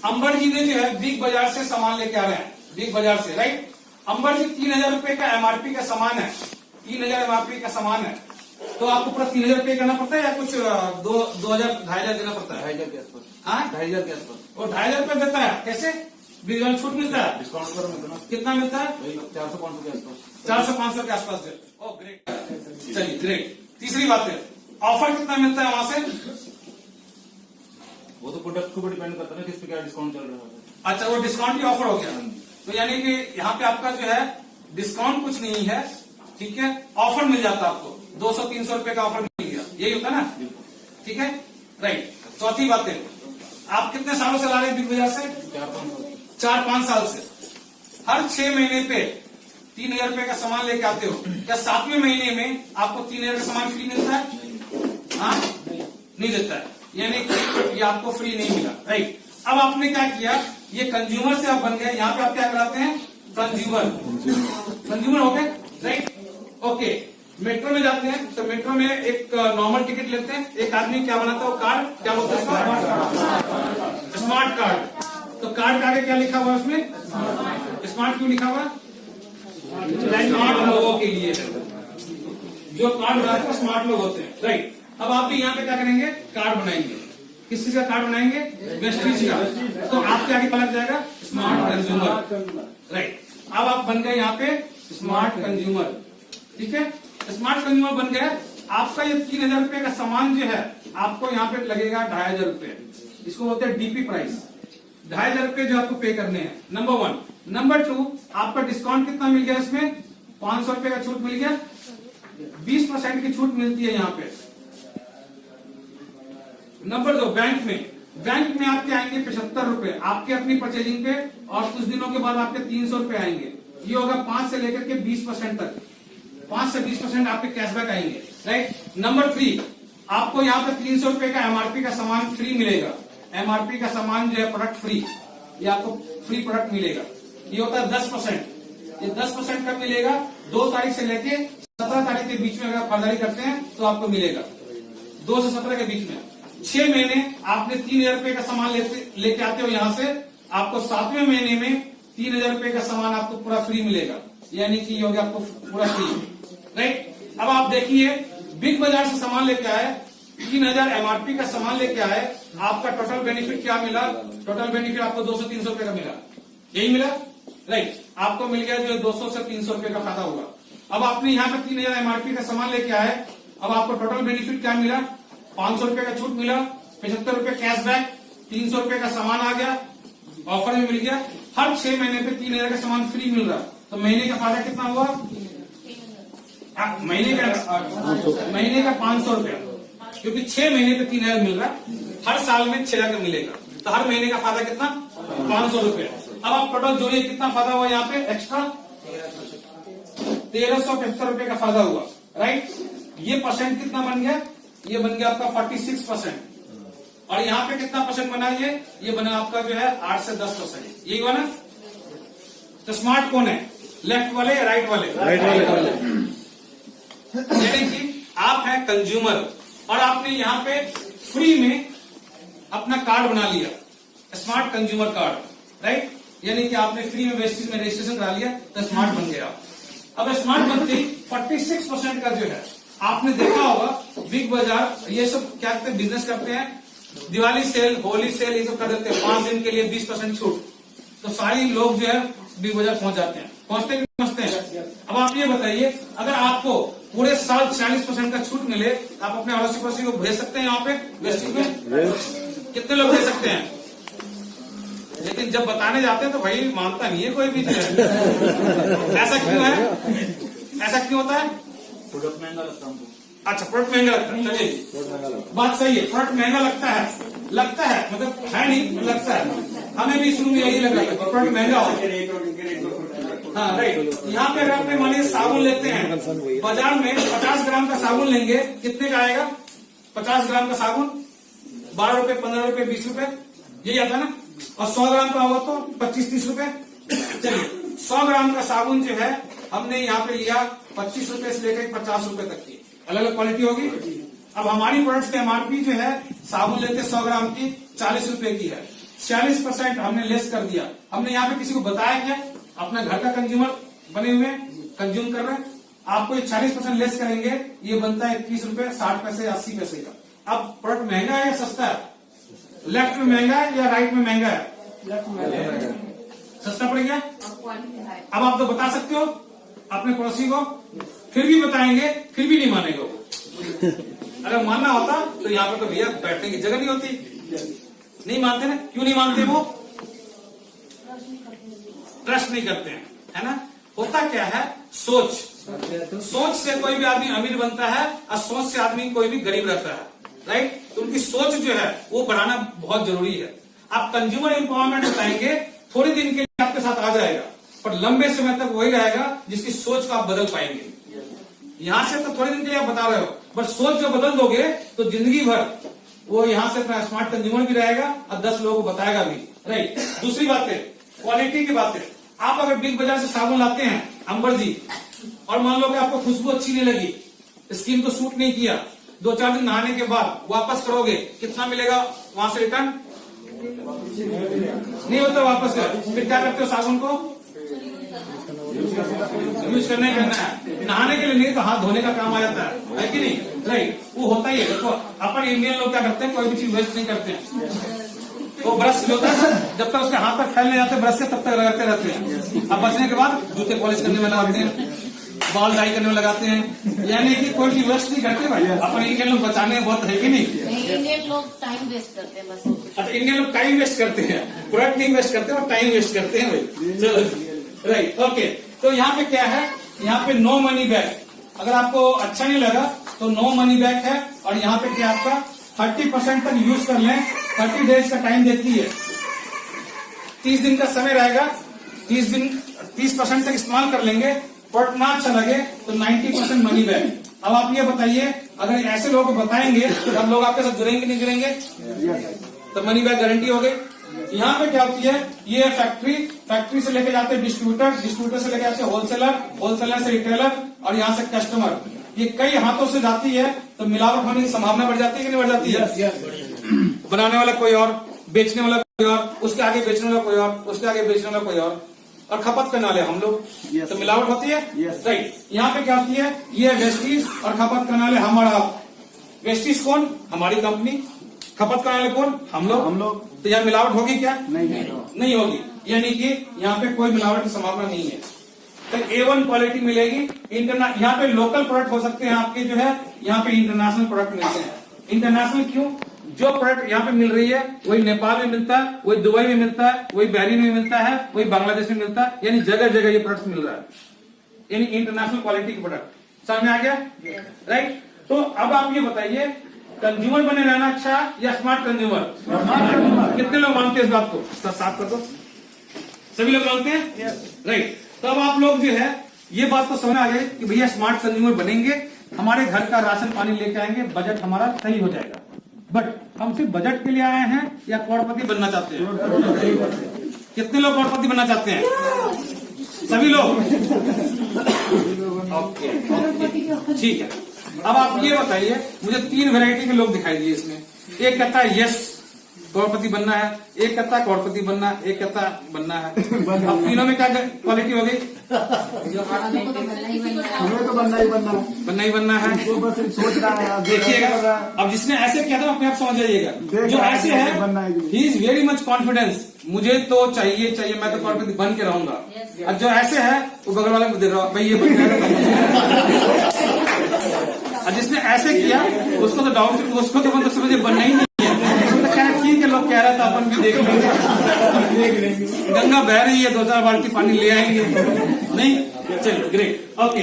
अंबर जी ने जो है बिग बाजार से सामान लेके आ रहे हैं, बिग बाजार से, राइट। अंबर जी 3000 रुपए का एमआरपी का सामान है, 3000 एमआरपी का सामान है, तो आपको पूरा 3000 रुपए करना पड़ता है या कुछ 2000 2500 देना पड़ता है? 2500 के आसपास। हाँ 2500 के आसपास। वो 2500 रुपए देता है, कैसे? बिग बाजार छूट मिलता है, डिस्काउंट पर मिलता ना, कितना मिलता है? 400-500 के आसपास। 400-500 के आसपास है। ओ ग्रेट, चलिए ग्रेट। तीसरी बात है ऑफर कितना मिलता है वहां से? वो तो प्रोडक्ट के ऊपर डिपेंड करता है ना किस पे क्या डिस्काउंट चल रहा है। अच्छा वो डिस्काउंट भी ऑफर हो गया, तो यानी कि यहाँ पे आपका जो है डिस्काउंट कुछ नहीं है, ठीक है, ऑफर मिल जाता है आपको, 200-300 रुपए का ऑफर मिल गया, यही होता है ना, ठीक है, राइट। चौथी बात है आप कितने सालों से ला रहे हैं बिग बाजार से? 4-5 साल से। हर 6 महीने पे 3000 रुपए का सामान लेके आते हो, क्या 7वें महीने में आपको 3000 का सामान फ्री मिलता है? हाँ नहीं देता है, यानी कि ये आपको फ्री नहीं मिला, राइट। अब आपने क्या किया, ये कंज्यूमर से आप बन गए, यहाँ पे आप क्या कराते हैं? कंज्यूमर, कंज्यूमर हो गए, राइट। ओके, मेट्रो में जाते हैं तो मेट्रो में एक नॉर्मल टिकट लेते हैं, एक आदमी क्या बनाता है वो कार्ड, क्या बोलते हैं उसको? Smart card. तो कार्ड के आगे क्या लिखा हुआ है उसमें? स्मार्ट क्यों लिखा हुआ? स्मार्ट लोगों के लिए, जो कार्ड बनाते हैं स्मार्ट लोग होते हैं, राइट। अब आप भी यहाँ पे क्या करेंगे? कार्ड बनाएंगे, किस चीज का कार्ड बनाएंगे? वेस्टिज का। तो आपके आगे पलट जाएगा स्मार्ट कंज्यूमर, राइट। अब आप बन गए यहाँ पे स्मार्ट कंज्यूमर, ठीक है, स्मार्ट कंज्यूमर बन गया। आपका ये 3000 रुपए का सामान जो है आपको यहाँ पे लगेगा 2500 रुपए, इसको बोलते हैं डीपी प्राइस। 2500 रुपए जो आपको पे करने हैं, नंबर 1। नंबर 2 आपका डिस्काउंट कितना मिल गया इसमें? 500 रुपए का छूट मिल गया, 20% की छूट मिलती है यहाँ पे। नंबर 2 बैंक में आपके आएंगे 75 रुपए आपके अपनी परचेजिंग पे, और कुछ दिनों के बाद आपके 300 रुपए आएंगे। ये होगा 5 से लेकर के 20% तक, 5 से 20% आपके कैशबैक आएंगे, राइट। नंबर 3 आपको यहाँ पे 300 रुपए का एमआरपी का सामान फ्री मिलेगा, एमआरपी का सामान जो है प्रोडक्ट फ्री, ये आपको फ्री प्रोडक्ट मिलेगा। ये होता है 10%, ये 10% कब मिलेगा? 2 तारीख से लेके 17 तारीख के बीच में अगर खरीदारी करते हैं तो आपको मिलेगा, 2 से 17 के बीच में। 6 महीने आपने 3000 रुपए का सामान लेके आते हो यहाँ से, आपको 7वें महीने में 3000 रुपए का सामान आपको पूरा फ्री मिलेगा, यानी कि ये हो गया आपको पूरा फ्री, राइट। अब आप देखिए बिग बाजार से सामान लेके आए, 3000 एमआरपी का सामान लेके आए, आपका टोटल बेनिफिट क्या मिला? टोटल बेनिफिट आपको 200-300 रुपए का मिला, यही मिला, राइट। आपको मिल गया जो 200 से 300 रुपए का फायदा होगा। अब आपने यहाँ पे 3000 एमआरपी का सामान लेके आए, अब आपको टोटल बेनिफिट क्या मिला? 500 रुपए का छूट मिला, 75 रुपए कैशबैक, 300 रुपए का सामान आ गया, ऑफर में मिल गया। हर 6 महीने पे 3000 का सामान फ्री मिल रहा, तो महीने का फायदा कितना हुआ? महीने का 500 रुपया, क्योंकि 6 महीने पे 3000 मिल रहा, हर साल में 6000 का मिलेगा, तो हर महीने का फायदा कितना? 500 रुपया। अब आप टोटल जोड़िए कितना फायदा हुआ यहाँ पे एक्स्ट्रा? 1375 रुपए का फायदा हुआ, राइट। ये परसेंट कितना बन गया? ये बन गया आपका 46%। और यहाँ पे कितना परसेंट बना? ये बना आपका जो है 8 से 10%, यही बना। तो स्मार्ट कौन है, लेफ्ट वाले या राइट वाले? राइट वाले। यानी कि आप हैं कंज्यूमर और आपने यहाँ पे फ्री में अपना कार्ड बना लिया, स्मार्ट कंज्यूमर कार्ड, राइट, यानी कि आपने फ्री में वेस्टेज में रजिस्ट्रेशन करा लिया तो स्मार्ट बन गया। अब स्मार्ट बनते ही 46% का जो है आपने देखा होगा बिग बाजार ये सब क्या करते हैं, बिजनेस करते हैं, दिवाली सेल, होली सेल, ये सब कर देते हैं, 5 दिन के लिए 20% छूट, तो सारे लोग जो है बिग बाजार पहुंच जाते हैं, पहुंचते हैं पहुंचते हैं। अब आप ये बताइए, अगर आपको पूरे साल 40% का छूट मिले, आप अपने अड़ोसी पड़ोसी को भेज सकते हैं यहाँ पे वेस्टिंग में? कितने लोग भेज सकते हैं? लेकिन जब बताने जाते हैं तो भाई मानता नहीं है कोई भी जो है। ऐसा क्यों है? ऐसा क्यों होता है? प्रोडक्ट महंगा लगता है। अच्छा, प्रोडक्ट महंगा लगता है, चलिए बात सही है, प्रोडक्ट महंगा लगता है मतलब है नहीं, लगता है, हमें भी शुरू में यही लग रहा था प्रोडक्ट महंगा हो। हाँ राइट, यहाँ पे अगर आपने मान लीजिए साबुन लेते हैं बाजार में, 50 ग्राम का साबुन लेंगे, कितने का आएगा? 50 ग्राम का साबुन 12 रुपए, 15 रुपए, 20 रुपए, यही आता है ना। और 100 ग्राम का होगा तो 25-30 रुपए। चलिए 100 ग्राम का साबुन जो है हमने यहाँ पे लिया 25 रुपए से लेकर 50 रुपए तक की, अलग अलग क्वालिटी होगी। अब हमारी प्रोडक्ट्स की एमआरपी जो है साबुन लेते 100 ग्राम की 40 रुपए की है, 40% हमने लेस कर दिया। हमने यहाँ पे किसी को बताया क्या? अपना घर का कंज्यूमर बने हुए कंज्यूम कर रहे हैं, आपको 40% लेस करेंगे, ये बनता है 21 रुपए 60 पैसे 80 पैसे का। अब प्रोडक्ट महंगा है या सस्ता है? लेफ्ट में महंगा है या राइट में महंगा है? सस्ता पड़ गया। अब आप तो बता सकते हो अपने पड़ोसी को, फिर भी बताएंगे, फिर भी नहीं मानेगा वो। अगर मानना होता तो यहाँ पर तो भैया बैठने की जगह नहीं होती। नहीं मानते ना, क्यों नहीं मानते? वो ट्रस्ट नहीं करते हैं, है ना। होता क्या है? सोच से कोई भी आदमी अमीर बनता है और सोच से आदमी कोई भी गरीब रहता है, राइट। तो उनकी सोच जो है वो बढ़ाना बहुत जरूरी है। आप कंज्यूमर एम्पावरमेंट बताएंगे, थोड़े दिन के लिए आपके साथ आ जाएगा, पर लंबे समय तक वही रहेगा जिसकी सोच को आप बदल पाएंगे। यहां से तो थोड़े दिन के लिए आप बता रहे हो, पर सोच जो बदल दोगे तो जिंदगी भर वो यहां से अपना स्मार्ट कंज्यूमर भी रहेगा और 10 लोगों को बताएगा भी, राइट। दूसरी बात है क्वालिटी की बात है। आप अगर बिग बाजार से साबुन लाते हैं अंबर जी, और मान लो कि आपको खुशबू अच्छी नहीं लगी, स्किन को सूट नहीं किया, 2-4 दिन नहाने के बाद वापस करोगे, कितना मिलेगा वहां से रिटर्न? नहीं होता वापस कर। फिर क्या करते हो? साबुन को यूज करना ही करना है, नहाने के लिए नहीं तो हाथ धोने का काम आ जाता है कि नहीं? राइट, वो होता ही है। देखो अपन इंडियन लोग क्या करते हैं, कोई भी चीज वेस्ट नहीं करते हैं। तो ब्रश जो होता है जब तक उसके हाथ पर फैल नहीं जाते ब्रश से, तब तक लगाते रहते हैं। अब बचने के बाद जूते पॉलिश करने में लगाते हैं, बाल डाई करने में लगाते हैं, यानी कि कोई चीज वेस्ट नहीं करते भाई। अपन इंडियन लोग बचाने में बहुत है कि नहीं? इंडियन लोग टाइम वेस्ट करते हैं बस। अच्छा, इंडियन लोग टाइम वेस्ट करते हैं, प्रोडक्ट नहीं वेस्ट करते और टाइम वेस्ट करते हैं भाई। चलो राइट, ओके। तो यहाँ पे क्या है? यहाँ पे नो मनी बैक। अगर आपको अच्छा नहीं लगा तो नो मनी बैक है। और यहाँ पे क्या आपका 30% तक यूज कर लें, 30 डेज का टाइम देती है, 30 दिन का समय रहेगा, 30% तक इस्तेमाल कर लेंगे, प्रोडक्ट ना अच्छा लगे तो 90% मनी बैक। अब आप ये बताइए, अगर ऐसे लोगों को बताएंगे तो अब लोग आपके साथ जुड़ेंगे नहीं जुड़ेंगे? तो मनी बैक गारंटी हो गई। यहाँ पे क्या होती है? ये फैक्ट्री से लेके जाते हैं डिस्ट्रीब्यूटर से लेके जाते हैं होलसेलर से रिटेलर, और यहाँ से कस्टमर। ये कई हाथों से जाती है, तो मिलावट होने की संभावना बढ़ जाती है कि नहीं बढ़ जाती है? बनाने वाला कोई और, बेचने वाला कोई और, उसके आगे बेचने वाला कोई और, उसके आगे बेचने वाला कोई और खपत करने वाले हम लोग, तो मिलावट होती है, राइट। यहाँ पे क्या होती है? ये वेस्टीज और खपत करने वाले हम और आप। वेस्टीज कौन? हमारी कंपनी। खपत करने वाले कौन? हम लोग। तो यहाँ मिलावट होगी क्या? नहीं होगी, यानी कि यहाँ पे कोई मिलावट की संभावना नहीं है। तो A1 क्वालिटी मिलेगी। यहाँ पे लोकल प्रोडक्ट हो सकते हैं आपके, जो है यहाँ पे इंटरनेशनल प्रोडक्ट मिलते हैं। इंटरनेशनल क्यों? जो प्रोडक्ट यहाँ पे मिल रही है वही नेपाल में मिलता है, वही दुबई में मिलता है, वही बहरीन में मिलता है, वही बांग्लादेश में मिलता है, यानी जगह जगह ये प्रोडक्ट मिल रहा है, यानी इंटरनेशनल क्वालिटी के प्रोडक्ट। समझ में आ गया? राइट। तो अब आप ये बताइए, कंज्यूमर बने रहना अच्छा या स्मार्ट कंज्यूमर? कितने लोग मानते हैं इस बात को? साफ कर दो। सभी लोग मानते हैं, राइट। तो अब आप लोग जो है ये बात तो समझ आ गए कि भैया स्मार्ट कंज्यूमर बनेंगे, हमारे घर का राशन पानी लेके आएंगे, बजट हमारा सही हो जाएगा। बट हम सिर्फ बजट के लिए आए हैं या करोड़पति बनना चाहते हैं? कितने लोग करोड़पति बनना चाहते हैं? सभी लोग? ओके, ठीक है। अब आप ये बताइए, मुझे 3 वैरायटी के लोग दिखाई दिए इसमें। एक कहता है यस, करोड़पति बनना है, एक कहता है करोड़पति बनना है, एक कहता है बनना है। अब तीनों में क्या क्वालिटी हो गई? हमें तो बनना ही बनना है। बनना ही बनना है। वो बस सोच रहा है, अब जो देखिएगा, कर रहा है। अब जिसने ऐसे किया था अपने आप समझ जाइएगा। देख जो रहा है ऐसे कि है, बनना है। He is very much confidence, मुझे तो चाहिए चाहिए, मैं तो करोड़पति बन के रहूंगा। और जो ऐसे है वो बगल वाले को दे रहा भाई ये बन जाएगा। और जिसने ऐसे किया उसको तो डाउट, उसको तो मतलब समझे बनना ही नहीं है। तो कह ठीक है, लोग कह रहा था अपन भी देख लेंगे, गंगा बह रही है, 2-4 बाल्टी पानी ले आएंगे। नहीं, चलिए ग्रेट, ओके।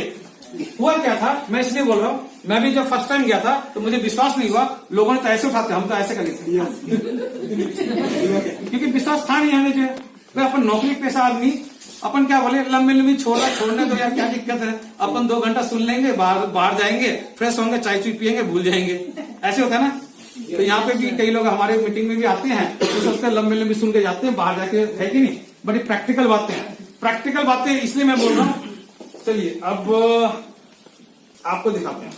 हुआ क्या था, मैं इसलिए बोल रहा हूँ, मैं भी जब फर्स्ट टाइम गया था तो मुझे विश्वास नहीं हुआ, लोगों ने तो ऐसे उठाते, हम तो ऐसे कर थे क्योंकि विश्वास था नहीं हमें। जो है भाई अपन नौकरी पेशा आदमी, अपन क्या बोले लंबी लंबी छोड़ने तो यार क्या दिक्कत है, अपन 2 घंटा सुन लेंगे, बाहर जाएंगे, फ्रेश होंगे, चाय चुई पियेंगे, भूल जाएंगे, ऐसे होता है ना। तो यहाँ पे भी कई लोग हमारे मीटिंग में भी आते हैं तो सोचते हैं लंबी लंबी सुन के जाते हैं, बाहर जाके है कि नहीं। बड़ी प्रैक्टिकल बातें हैं, प्रैक्टिकल बातें इसलिए मैं बोल रहा हूँ। चलिए अब आपको दिखाते हैं।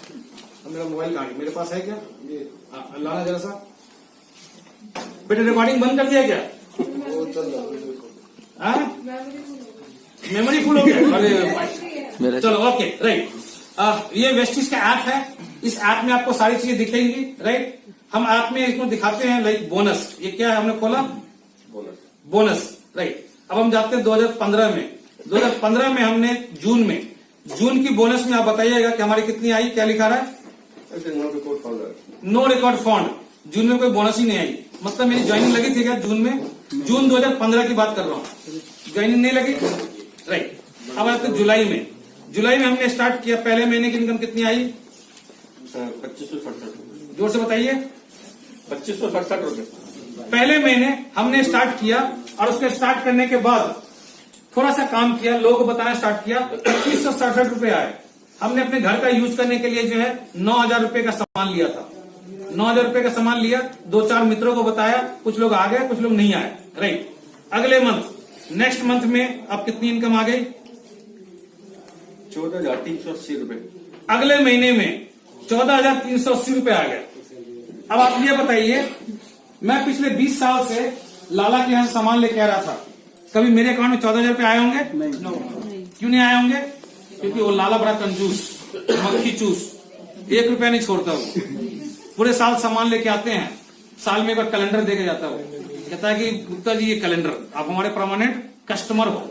मेरा मोबाइल कहाँ है, मेरे पास है क्या ये? लाना जरा सा बेटा, रिकॉर्डिंग बंद कर दिया क्या? मेमोरी फुल हो गया? अरे चलो ओके राइट। ये वेस्टिज का ऐप है, इस ऐप में आपको सारी चीजें दिखेंगी राइट। हम ऐप में इसको दिखाते हैं लाइक बोनस, ये क्या है हमने खोला बोनस राइट। अब हम जाते हैं 2015 में। 2015 में हमने जून की बोनस में आप बताइएगा कि हमारी कितनी आई, क्या लिखा रहा है? No record found. जून में कोई बोनस ही नहीं आई, मतलब मेरी ज्वाइनिंग लगी थी क्या जून में? जून 2015 की बात कर रहा हूँ, ज्वाइनिंग नहीं लगी राइट। अब आते हैं जुलाई में। जुलाई में हमने स्टार्ट किया, पहले महीने की इनकम कितनी आई? 2567। जोर से बताइए। 2567 रुपए पहले महीने हमने स्टार्ट किया और उसके स्टार्ट करने के बाद थोड़ा सा काम किया, लोगों को बताना स्टार्ट किया, 2567 रुपए आए। हमने अपने घर का यूज करने के लिए जो है 9000 रुपए का सामान लिया था। 9000 रुपए का सामान लिया, 2-4 मित्रों को बताया, कुछ लोग आ गए, कुछ लोग नहीं आए राइट। अगले मंथ, नेक्स्ट मंथ में अब कितनी इनकम आ गई? 14,380 रुपए। अगले महीने में 14,380 रुपए आ गए। अब आप ये बताइए, मैं पिछले 20 साल से लाला के यहाँ से सामान लेके आ रहा था, कभी मेरे अकाउंट में 14,000 रुपए आए होंगे? क्यों नहीं आए होंगे? क्योंकि वो लाला बड़ा कंजूस, मक्खी चूस, 1 रुपया नहीं छोड़ता वो। पूरे साल सामान लेके आते हैं, साल में एक बार कैलेंडर देके जाता है वो, कहता है कि गुप्ता जी ये कैलेंडर, आप हमारे परमानेंट कस्टमर हो।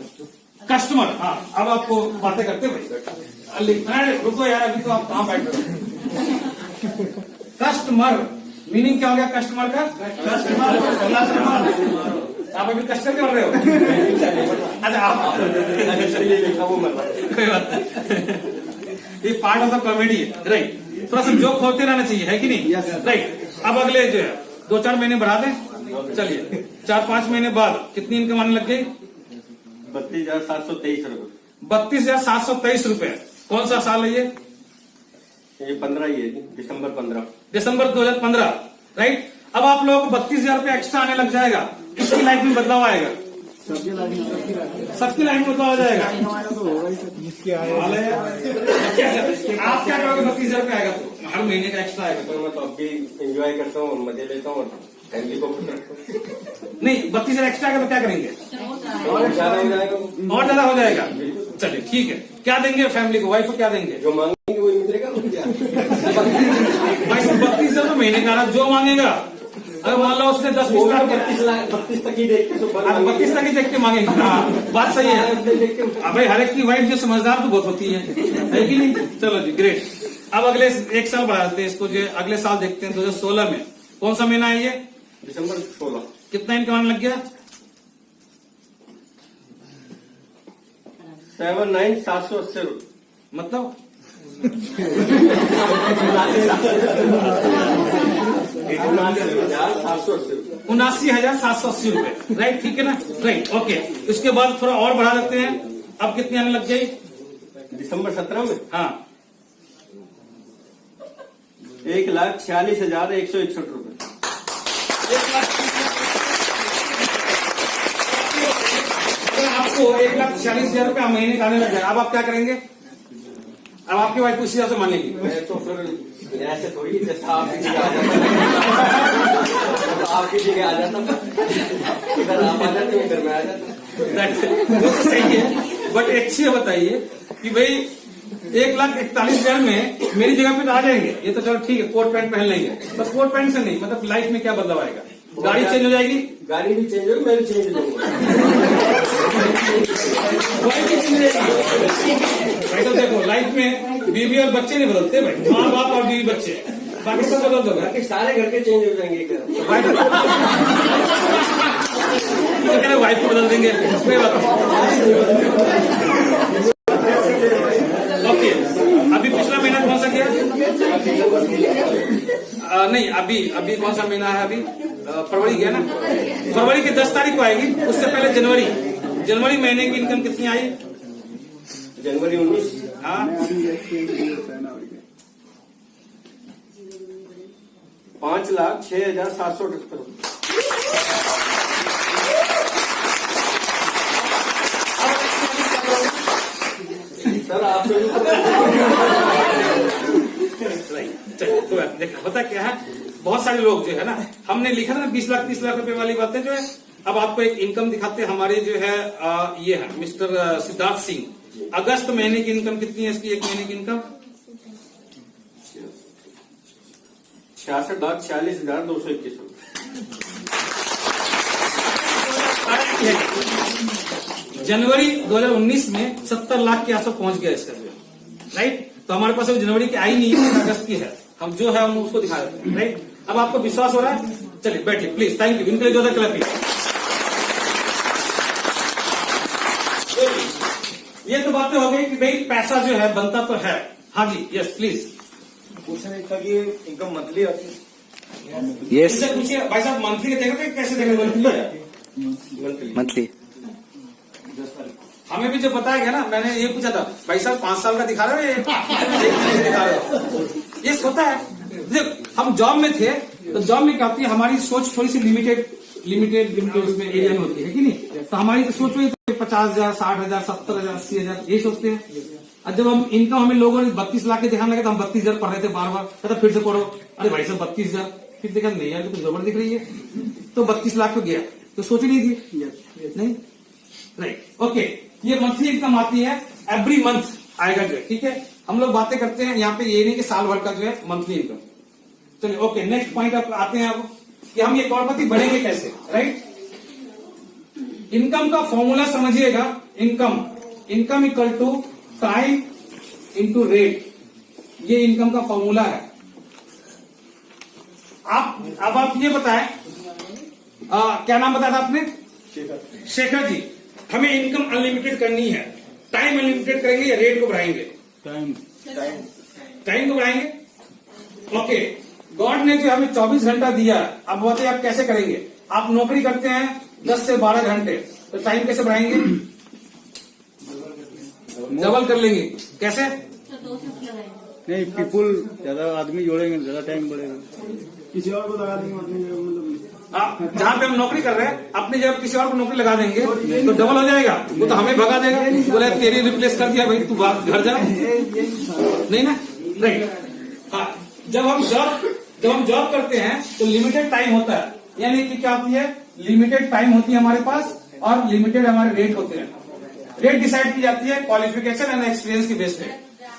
कस्टमर, हाँ अब आपको बातें करते भाई लिखना है, रुको यार अभी तो आप कहाँ बैठ रहे? कस्टमर मीनिंग क्या हो गया कस्टमर का? कस्टमर। आप अभी कस्टमर कर रहे हो? अच्छा आप कोई बात नहीं, ये पार्ट ऑफ द कॉमेडी है राइट। थोड़ा सा जोक होते रहना चाहिए, है कि नहीं राइट। अब अगले जो है 2-4 महीने बढ़ा दें, चलिए 4-5 महीने बाद कितनी इनकम आने लग गई? 32,723 रुपए। 32,723 रुपए। कौन सा साल है ये? 15 ही है, दिसंबर 15। दिसंबर 2015 राइट। अब आप लोगों को 32,000 रुपए एक्स्ट्रा आने लग जाएगा, किसकी लाइफ में बदलाव आएगा? सबकी लाइफ में बदलाव आ जाएगा। तो होगा ही सर, जिसके आए आप क्या करोगे? 32,000 रुपए आएगा तो हर महीने का एक्स्ट्रा आएगा। तो मैं तो अब भी एंजॉय करता हूँ, मजे लेता हूँ, फैमिली को खुश रखता हूँ। नहीं 32,000 एक्स्ट्रा आएगा तो क्या करेंगे? और ज्यादा हो जाएगा, और ज्यादा हो जाएगा। चलिए ठीक है, क्या देंगे फैमिली को, वाइफ को क्या देंगे? जो मांगेंगे वही मिलेगा। भाई 32,000 तो महीने का, जो मांगेगा। अगर मान लो उसने 10-20 लाख 32 तक ही देख के 32 तक ही देख के मांगेंगे। हाँ बात सही है। भाई हर एक की वाइफ जो समझदार तो बहुत होती है कि नहीं? चलो जी ग्रेट। अब अगले 1 साल बढ़ा देते हैं इसको, जो अगले साल देखते हैं 2016 में कौन सा महीना है ये? दिसंबर 16। कितना इनकम आने लग गया? 79,780 रुपए। मतलब 79,780 रुपए राइट। ठीक है ना राइट ओके। इसके बाद थोड़ा और बढ़ा देते हैं, अब कितनी आने लग गई? दिसंबर 17 में हाँ 1,46,161 रुपए। 1,46,000 रुपए महीने का आने लग जाए, अब आप क्या करेंगे? अब आपकी वाइफ उसी हिसाब से मानेगी। मैं तो फिर ऐसे थोड़ी जैसा आपकी जगह आ जाता तो आपकी जगह आ जाता, इधर आप आ जाते इधर मैं आ जाता। वो तो सही है, बट एक चीज बताइए कि भाई 1,41,000 में मेरी जगह पे तो आ जाएंगे, ये तो चलो ठीक है, कोट पैंट पहन लेंगे, बस कोट पैंट से नहीं, मतलब लाइफ में क्या बदलाव आएगा? गाड़ी चेंज हो जाएगी, गाड़ी भी चेंज होगी, मैं भी चेंज होऊंगा। वाइफ भी चेंज हो जाएगी। भाई तो देखो लाइफ में बीवी और बच्चे नहीं बदलते भाई, माँ बाप और बीवी बच्चे, बाकी सब बदल दोगे। बाकी सारे घर के चेंज हो जाएंगे क्या? वाइफ को बदल देंगे, कोई बात नहीं। ओके, अभी पिछला महीना कौन सा गया? नहीं, अभी कौन सा महीना है? अभी फरवरी गया ना। फरवरी की 10 तारीख को आएगी, उससे पहले जनवरी महीने की इनकम कितनी आई? जनवरी 19। हाँ, 5,06,778 सर आप होता क्या है, बहुत सारे लोग जो है ना, हमने लिखा ना 20 लाख 30 लाख रुपए वाली बातें जो है। अब आपको एक इनकम दिखाते हैं, हमारे जो है ये है मिस्टर सिद्धार्थ सिंह। अगस्त महीने की इनकम कितनी है इसकी? एक महीने की इनकम 66,46,221। जनवरी 2019 में 70 लाख के आसपास पहुंच गया इसका जो है, राइट। तो हमारे पास जनवरी की आई नहीं है, अगस्त की है, हम जो है हम उसको दिखा देते हैं, राइट। अब आपको विश्वास हो रहा है? चलिए बैठिए प्लीज, थैंक यू, इनके लिए ज्यादा क्लैपिंग। ये तो बातें हो गई कि भाई पैसा जो है बनता तो है। हाँ जी, यस प्लीज। क्वेश्चन एक था कि इनकम मंथली आती है। यस इनसे पूछिए भाई साहब, मंथली के देखेंगे कैसे देखेंगे? Monthly monthly. हमें भी जो बताया गया ना, मैंने ये पूछा था भाई साहब 5 साल का दिखा रहे हो या 1 महीने का दिखा रहे हो? ये होता है। देख, हम जॉब में थे तो जॉब में क्या होती है, हमारी सोच थोड़ी सी लिमिटेड उसमें एरिया में होती है कि नहीं? तो हमारी तो सोच हुई 50,000, 60,000, 70,000, 80,000 ये सोचते हैं। और जब हम इनकम हमें लोगों ने 32 लाख के दिखाने लगे तो हम 32,000 पढ़ रहे थे बार बार, कहता फिर से पढ़ो, अरे भाई साहब 32,000, फिर देखा नहीं यार तो गड़बड़ दिख रही है, तो 32 लाख को गया, तो सोच ही नहीं थी, नहीं, राइट। ओके, ये मंथली इनकम आती है, एवरी मंथ आएगा जो है, ठीक है। हम लोग बातें करते हैं यहाँ पे, ये नहीं कि साल भर का जो है मंथली इनकम। चलिए ओके, नेक्स्ट पॉइंट आप आते हैं अब कि हम ये करोड़पति बढ़ेंगे कैसे, राइट। इनकम का फॉर्मूला समझिएगा, income equal to time into rate, ये इनकम का फॉर्मूला है। अब आप ये बताएं, क्या नाम बताया था आपने? शेखर जी। हमें इनकम अनलिमिटेड करनी है, टाइम अनलिमिटेड करेंगे या रेट को बढ़ाएंगे? टाइम को बढ़ाएंगे। ओके, गॉड ने जो हमें 24 घंटा दिया, अब बताइए आप कैसे करेंगे? आप नौकरी करते हैं 10 से 12 घंटे, तो टाइम कैसे बढ़ाएंगे? डबल कर लेंगे, कैसे? नहीं, पीपुल ज्यादा आदमी जोड़ेंगे, ज्यादा टाइम बढ़ेगा, किसी और को लगा देंगे, मतलब जहाँ पे हम नौकरी कर रहे हैं अपनी जगह किसी और को नौकरी लगा देंगे तो डबल हो जाएगा, वो तो हमें भगा देगा, बोले तेरी रिप्लेस कर दिया भाई, तू घर जा, नहीं ना, राइट। हाँ, जब हम जॉब करते हैं तो लिमिटेड टाइम होता है, यानी कि क्या होती है, लिमिटेड टाइम होती है हमारे पास और लिमिटेड हमारे रेट होते हैं। रेट डिसाइड की जाती है क्वालिफिकेशन एंड एक्सपीरियंस की बेस पे।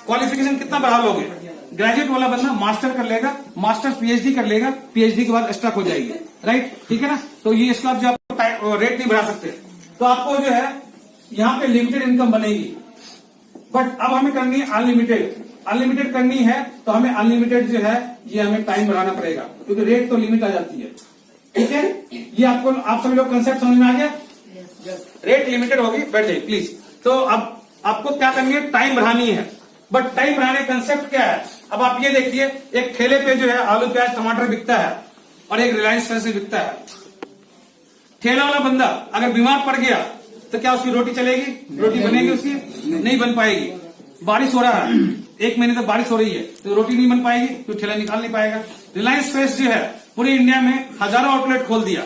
क्वालिफिकेशन कितना बढ़ा लोगे? ग्रेजुएट वाला बंदा मास्टर कर लेगा, मास्टर पीएचडी कर लेगा, पीएचडी के बाद स्टक हो जाएगी, राइट, ठीक है ना। तो ये इसका जो आप रेट नहीं बढ़ा सकते, तो आपको जो है यहाँ पे लिमिटेड इनकम बनेगी। बट अब हमें करनी है अनलिमिटेड करनी है, तो हमें अनलिमिटेड जो है ये हमें टाइम बढ़ाना पड़ेगा, क्योंकि रेट तो लिमिट आ जाती है, ठीक है। ये आप सभी लोग कंसेप्ट समझ में आ गया? रेट लिमिटेड होगी, बैठ जाइए प्लीज। तो अब आपको क्या करनी है, टाइम बढ़ानी है। बट टाइम बढ़ाने का कंसेप्ट क्या है? अब आप ये देखिए, एक ठेले पे जो है आलू प्याज टमाटर बिकता है और एक रिलायंस फ्रेश बिकता है। ठेला वाला बंदा अगर बीमार पड़ गया तो क्या उसकी रोटी चलेगी? रोटी बनेगी उसकी? नहीं बन पाएगी। बारिश हो रहा है, 1 महीने तक बारिश हो रही है, तो रोटी नहीं बन पाएगी, तो ठेला निकाल नहीं पाएगा। रिलायंस फ्रेश जो है पूरे इंडिया में हजारों आउटलेट खोल दिया,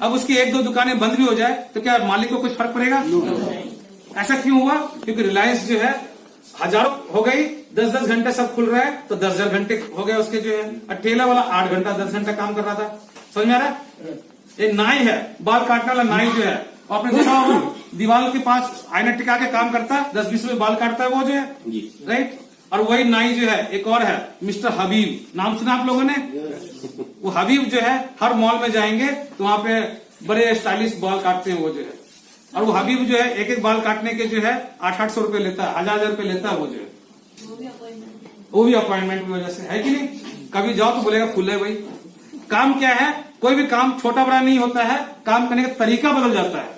अब उसकी 1-2 दुकानें बंद भी हो जाए तो क्या मालिक को कुछ फर्क पड़ेगा? ऐसा क्यों हुआ? क्योंकि रिलायंस जो है हजारों हो गई, 10-10 घंटे सब खुल रहा है तो 10,000 घंटे हो गए उसके जो है। और ठेला वाला 8 घंटा 10 घंटा काम कर रहा था। समझ में आ रहा है? ये नाई है, बाल काटने वाला नाई जो है, आपने देखा होगा दीवार के पास आईना टिका के काम करता है, 10-20 रुपए बाल काटता है वो जो है, राइट। और वही नाई जो है एक और है मिस्टर हबीब, नाम सुना आप लोगों ने? वो हबीब जो है हर मॉल में जाएंगे तो वहां पे बड़े स्टाइलिश बाल काटते हैं वो जो है। और वो हबीब जो है एक एक बाल काटने के जो है 800-800 रुपए लेता है, 1000 रुपए लेता है वो जो है। वो भी अपॉइंटमेंट की वजह से है कि नहीं? कभी जाओ तो बोलेगा फुल है भाई। काम क्या है, कोई भी काम छोटा बड़ा नहीं होता है, काम करने का तरीका बदल जाता है।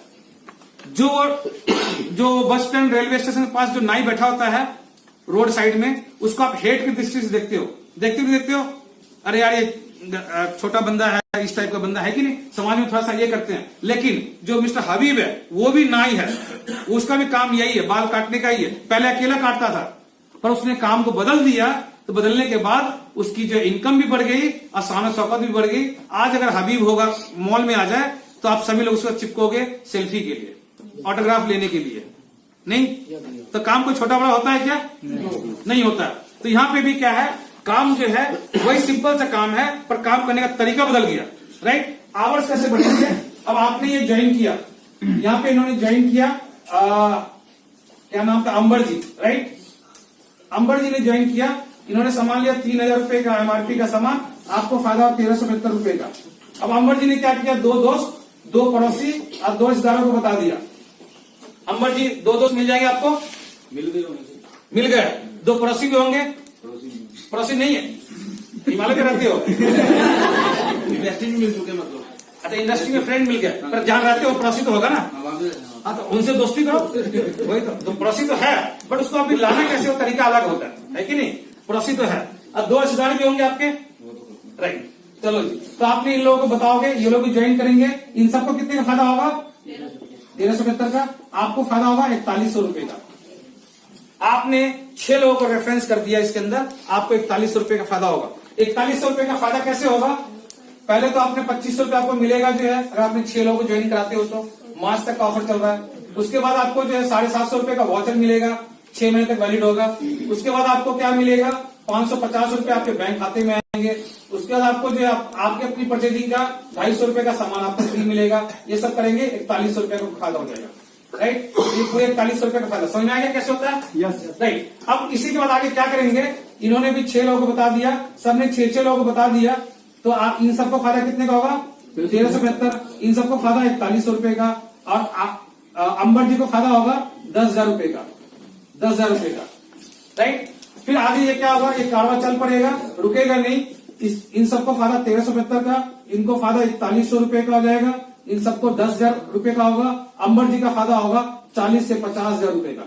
जो बस स्टैंड रेलवे स्टेशन के पास जो नाई बैठा होता है रोड साइड में, उसको आप हेट की दृष्टि से देखते हो, अरे यार ये छोटा बंदा है, इस टाइप का बंदा है कि नहीं, समाज में थोड़ा सा ये करते हैं। लेकिन जो मिस्टर हबीब है वो भी नाई है, उसका भी काम यही है, बाल काटने का ही है। पहले अकेला काटता था पर उसने काम को बदल दिया, तो बदलने के बाद उसकी जो इनकम भी बढ़ गई और शान शौकत भी बढ़ गई। आज अगर हबीब होगा मॉल में आ जाए तो आप सभी लोग उसको चिपकोगे सेल्फी के लिए, ऑटोग्राफ लेने के लिए, नहीं तो काम कोई छोटा बड़ा होता है क्या? नहीं होता। तो यहाँ पे भी क्या है, काम जो है वही सिंपल सा काम है पर काम करने का तरीका बदल गया, राइट। आवर्स कैसे बढ़ेंगे? अब आपने ये ज्वाइन किया, यहाँ पे इन्होंने ज्वाइन किया, क्या नाम था, अंबर जी, राइट। अंबर जी ने ज्वाइन किया, इन्होंने सामान लिया 3,000 रुपए का एमआरपी का सामान, आपको फायदा 1375 रुपए का। अब अंबर जी ने क्या किया, 2 दोस्त, 2 पड़ोसी और 2 रिश्तेदारों को बता दिया। अंबर जी 2 दोस्त मिल जाएंगे आपको, मिल गए। 2 पड़ोसी भी होंगे, पड़ोसी नहीं है, हिमालय में रहते हो, इंडस्ट्री में मिल चुके मतलब। अच्छा इंडस्ट्री में फ्रेंड मिल गया, पर जहां रहते हो पड़ोसी तो होगा ना, हाँ तो उनसे दोस्ती करो, वही तो पड़ोसी तो है, बट उसको अभी लाना कैसे हो तरीका अलग होता है कि नहीं। पड़ोसी तो है और 2 रिश्तेदार भी होंगे आपके, राइट। चलो जी, तो आपने इन लोगों को बताओगे, ये लोग भी ज्वाइन करेंगे, इन सबको कितने का फायदा होगा? 1375 का। आपको फायदा होगा 4100 रुपए का। आपने 6 लोगों को रेफरेंस कर दिया इसके अंदर, आपको 4100 रुपए का फायदा होगा। 4100 रुपए का फायदा कैसे होगा? पहले तो आपने 2500 रुपए आपको मिलेगा जो है, अगर आपने 6 लोगों को ज्वाइन कराते हो तो, मार्च तक का ऑफर चल रहा है। उसके बाद आपको जो है 750 रुपए का वॉचर मिलेगा, 6 महीने तक वैलिड होगा। उसके बाद आपको क्या मिलेगा, 550 रुपए आपके बैंक खाते में आएंगे। उसके बाद आपको जो है आपके अपनी परचेजिंग का 250 रुपए का सामान आपको फ्री मिलेगा। ये सब करेंगे 4100 रुपए का फायदा हो जाएगा, राइट। ये पूरे 4100 रुपए का फायदा समझ में आ गया कैसे होता है? Yes right. अब इसी के बाद आगे क्या करेंगे, इन्होंने भी 6 लोगों को बता दिया, सबने 6 लोगों को बता दिया, तो आप इन सबको फायदा कितने का होगा? 1375। इन सबको फायदा 4100 रुपए का। और अंबर जी को फायदा होगा 10,000 रुपए का, 10,000 रुपए का, राइट। फिर आगे ये क्या होगा, ये कारवा चल पड़ेगा, रुकेगा नहीं। इन सबको फायदा 1375 का, इनको फायदा 4100 रुपए का हो जाएगा, इन सबको 10,000 रुपए का होगा। अंबर जी का फायदा होगा 40 से 50,000 रुपए का।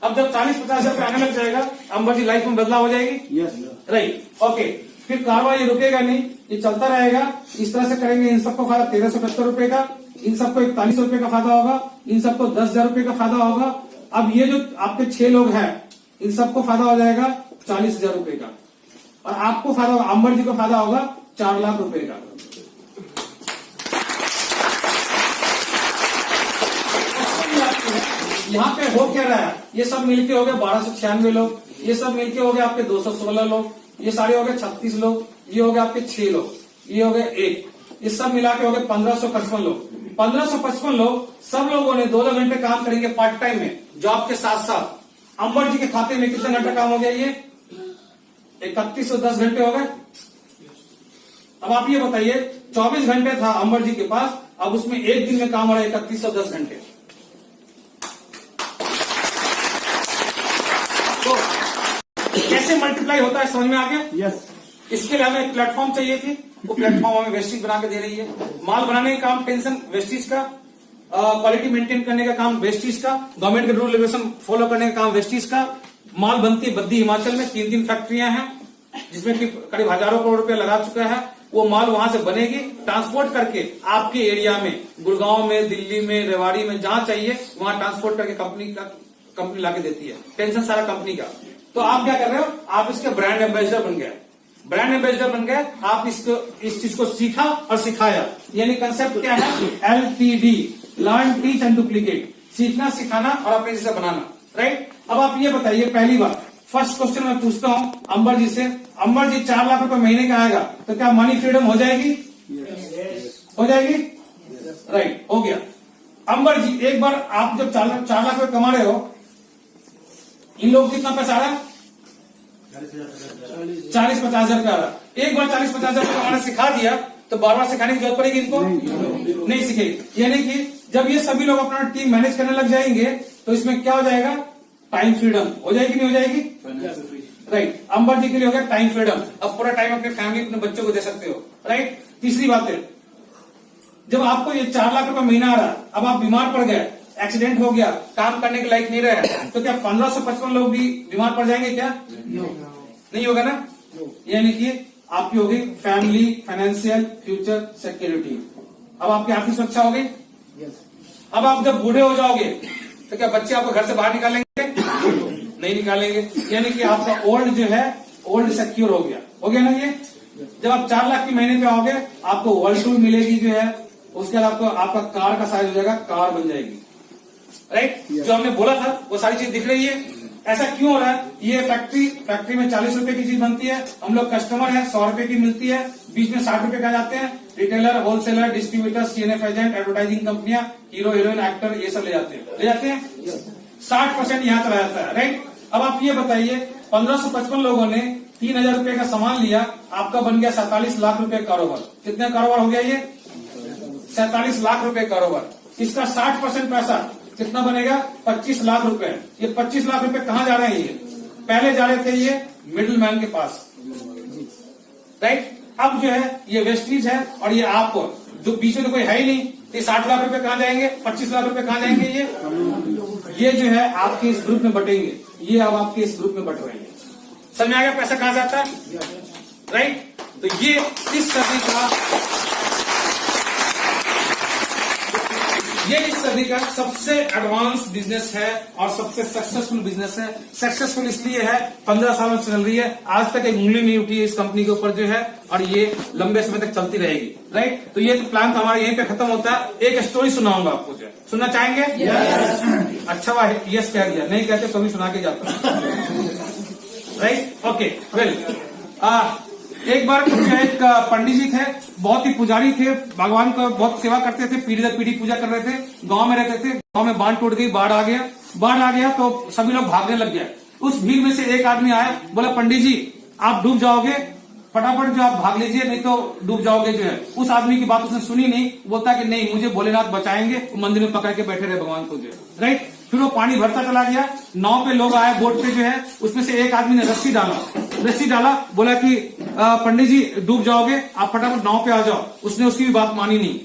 अब जब 40-50,000 रुपए आने लग जाएगा, अंबर जी लाइफ में बदलाव हो जाएगी, यस राइट, ओके। फिर कारवा ये रुकेगा नहीं, ये चलता रहेगा, इस तरह से करेंगे। इन सबको फायदा 1375 रुपए का, इन सबको 4100 रुपए का फायदा होगा, इन सबको 10,000 रुपए का फायदा होगा। अब ये जो आपके 6 लोग हैं, इन सबको फायदा हो जाएगा 40,000 रुपए का। और आपको फायदा होगा, अंबर जी को फायदा होगा 4 लाख रुपए का। यहाँ पे हो क्या रहा है, ये सब मिलके हो गए 1296 लोग, ये सब मिलके हो गए आपके 216 लोग, ये सारे हो गए 36 लोग, ये हो गए आपके 6 लोग, ये हो गए 1, ये सब मिला के हो गए 1555 लोग। 1555 लोग, सब लोगों ने 2-2 घंटे काम करेंगे पार्ट टाइम में, जॉब के साथ साथ। अंबर जी के खाते में कितने घंटे काम हो गया, ये 3110 घंटे हो गए। अब आप ये बताइए, 24 घंटे था अंबर जी के पास, अब उसमें एक दिन में काम हो रहा है 3110 घंटे। तो कैसे मल्टीप्लाई होता है समझ में आ गया? यस। इसके लिए हमें एक प्लेटफॉर्म चाहिए थी, वो प्लेटफॉर्म हमें वेस्टीज बना के दे रही है। माल बनाने का काम टेंशन वेस्टीज का, क्वालिटी मेंटेन करने का काम वेस्टीज का, गवर्नमेंट के रूल रेगुलेशन फॉलो करने का काम वेस्टीज का। माल बनती है बद्दी हिमाचल में, 3 फैक्ट्रियां हैं जिसमें कि करीब हजारों करोड़ रुपए लगा चुका है। वो माल वहां से बनेगी, ट्रांसपोर्ट करके आपके एरिया में, गुड़गांव में, दिल्ली में, रेवाड़ी में, जहां चाहिए वहां ट्रांसपोर्ट करके कंपनी लाके देती है। टेंशन सारा कंपनी का। तो आप क्या कर रहे हो, आप इसके ब्रांड एम्बेसडर बन गए। ब्रांड एम्बेसडर बन गए आप, इस चीज को सीखा और सिखाया। यानी कंसेप्ट क्या है, LTD, learn teach and duplicate. सीखना, सिखाना और अपने जैसा बनाना। राइट। अब आप ये बताइए, पहली बात फर्स्ट क्वेश्चन मैं पूछता हूं अंबर जी से। अंबर जी 4 लाख रुपए महीने का आएगा तो क्या मनी फ्रीडम हो जाएगी? हो जाएगी, राइट, हो गया। अंबर जी एक बार आप जब 4 लाख रुपए कमा रहे हो, इन लोगों को कितना पैसा आ रहा है? 40-50 हजार रुपया आ रहा है। एक बार 40-50 हजार रुपये कमाना सिखा दिया तो बार बार सिखाने की जरूरत पड़ेगी इनको? नहीं सीखेगी। यानी कि जब ये सभी लोग अपना टीम मैनेज करने लग जाएंगे तो इसमें क्या हो जाएगा? टाइम फ्रीडम हो जाएगी, नहीं हो जाएगी? राइट। अंबर जी के लिए हो गया टाइम फ्रीडम। अब पूरा टाइम अपने फैमिली, अपने बच्चों को दे सकते हो, राइट। तीसरी बात है, जब आपको ये 4 लाख रुपए महीना आ रहा, अब आप बीमार पड़ गए, एक्सीडेंट हो गया, काम करने के लायक नहीं रहे, तो क्या 1555 लोग भी बीमार पड़ जाएंगे क्या? नहीं होगा ना। यानी कि आपकी होगी फैमिली फाइनेंशियल फ्यूचर सिक्योरिटी। अब आपकी आर्थिक सुरक्षा हो गई। अब आप जब बूढ़े हो जाओगे तो क्या बच्चे आपको घर से बाहर निकालेंगे? नहीं निकालेंगे। यानी कि आपका ओल्ड जो है, ओल्ड सिक्योर हो गया ना। ये जब आप 4 लाख की महीने पे आओगे, आपको वर्ल्ड टूर मिलेगी जो है, उसके बाद आपको आपका कार का साइज हो जाएगा, कार बन जाएगी, राइट। जो हमने बोला था वो सारी चीज दिख रही है। ऐसा क्यों हो रहा है? ये फैक्ट्री में 40 रुपए की चीज बनती है, हम लोग कस्टमर है 100 रुपए की मिलती है, बीच में 60 रुपए का जाते हैं, retailer, wholesaler, distributor, CNF agent, advertising कंपनियां, हीरो हीरोइन, एक्टर, ये सब ले जाते हैं 60% यहाँ चला जाता है, राइट। अब आप ये बताइए, 1555 लोगों ने 3000 रुपए का सामान लिया, आपका बन गया 47 लाख रुपए कारोबार। कितना कारोबार हो गया ये? 47 लाख रुपए कारोबार। इसका 60% पैसा कितना बनेगा? 25 लाख रुपए। ये 25 लाख रुपए कहाँ जा रहे हैं? ये पहले जा रहे थे ये मिडिल मैन के पास, राइट। अब जो है ये वेस्टीज है और ये आपको जो बीच में तो कोई है ही नहीं, तो 60 लाख रुपए कहाँ जाएंगे? 25 लाख रुपए कहाँ जाएंगे? ये जो है आपके इस ग्रुप में बटेंगे, ये अब आपके इस ग्रुप में बट रहे हैं। समझ में आ गया पैसा कहाँ जाता है, राइट। तो ये इस सदी का सबसे एडवांस बिजनेस है और सबसे सक्सेसफुल बिजनेस है। सक्सेसफुल इसलिए है 15 सालों से चल रही है, आज तक एक उंगली नहीं उठी है इस कंपनी के ऊपर जो है, और ये लंबे समय तक चलती रहेगी, राइट। तो ये तो प्लान तो हमारा यहीं पे खत्म होता है। एक स्टोरी सुनाऊंगा आपको, जो सुनना चाहेंगे? अच्छा वाह, यस कह दिया, नहीं कहते तो भी सुना के जाता, राइट। ओके, वेल, एक बार एक पंडित जी थे, बहुत ही पुजारी थे, भगवान का बहुत सेवा करते थे, पीढ़ी दर पीढ़ी पूजा कर रहे थे, गांव में रहते थे। गांव में बांध टूट गई, बाढ़ आ गया तो सभी लोग भागने लग गए। उस भीड़ में से एक आदमी आया, बोला पंडित जी आप डूब जाओगे, फटाफट जो आप भाग लीजिए नहीं तो डूब जाओगे जो है। उस आदमी की बात उसने सुनी नहीं, बोलता कि नहीं मुझे भोलेनाथ बचाएंगे, मंदिर में पकड़ के बैठे रहे भगवान को जो है, राइट। फिर वो पानी भरता चला गया, नाव पे लोग आए, बोट पे जो है, उसमें से एक आदमी ने रस्सी डाला, बोला कि पंडित जी डूब जाओगे, आप फटाफट नाव पे आ जाओ। उसने उसकी भी बात मानी नहीं,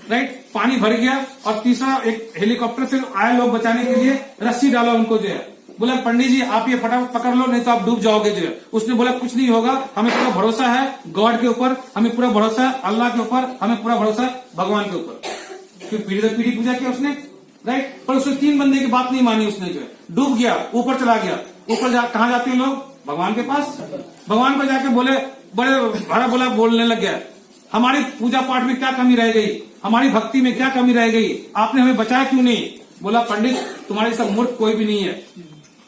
राइट। पानी भर गया और तीसरा एक हेलीकॉप्टर से आए लोग बचाने के लिए, रस्सी डाला उनको जो है, बोला पंडित जी आप ये फटाफट पकड़ लो नहीं तो आप डूब जाओगे जो है। उसने बोला कुछ नहीं होगा, हमें पूरा भरोसा है गॉड के ऊपर, हमें पूरा भरोसा है अल्लाह के ऊपर, हमें पूरा भरोसा है भगवान के ऊपर। फिर पीढ़ी दर पीढ़ी पूजा किया उसने, राइट। पर उसने 3 बंदे की बात नहीं मानी, उसने जो है डूब गया, ऊपर चला गया। ऊपर कहाँ जाते हैं लोग? भगवान के पास। भगवान को जाके बोले, बड़े भरा बोला बोलने लग गया, हमारी पूजा पाठ में क्या कमी रह गई, हमारी भक्ति में क्या कमी रह गई, आपने हमें बचाया क्यों नहीं? बोला पंडित तुम्हारे सब मूर्ख कोई भी नहीं है,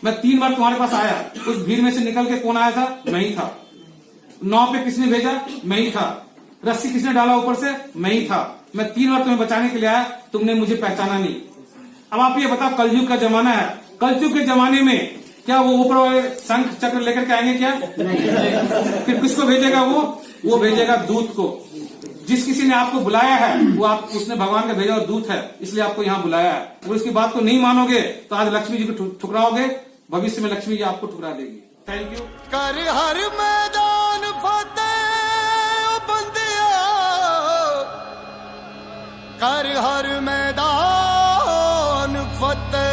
मैं 3 बार तुम्हारे पास आया, उस भीड़ में से निकल के कौन आया था? मैं ही था। नाव पे किसने भेजा? मैं ही था। रस्सी किसने डाला ऊपर से? मैं ही था। मैं 3 बार तुम्हें बचाने के लिए आया, तुमने मुझे पहचाना नहीं। अब आप ये बताओ, कलयुग का जमाना है, कलयुग के जमाने में क्या वो ऊपर वाले शंख चक्र लेकर के आएंगे क्या? फिर किसको भेजेगा? वो भेजेगा दूत को। जिस किसी ने आपको बुलाया है वो उसने भगवान का भेजा और दूत है, इसलिए आपको यहाँ बुलाया है। अगर उसकी बात को नहीं मानोगे तो आज लक्ष्मी जी को ठुकराओगे, भविष्य में लक्ष्मी जी आपको ठुकरा देगी। Thank you. कर हर मैदान फतेह बंदिया, कर हर मैदान फतेह।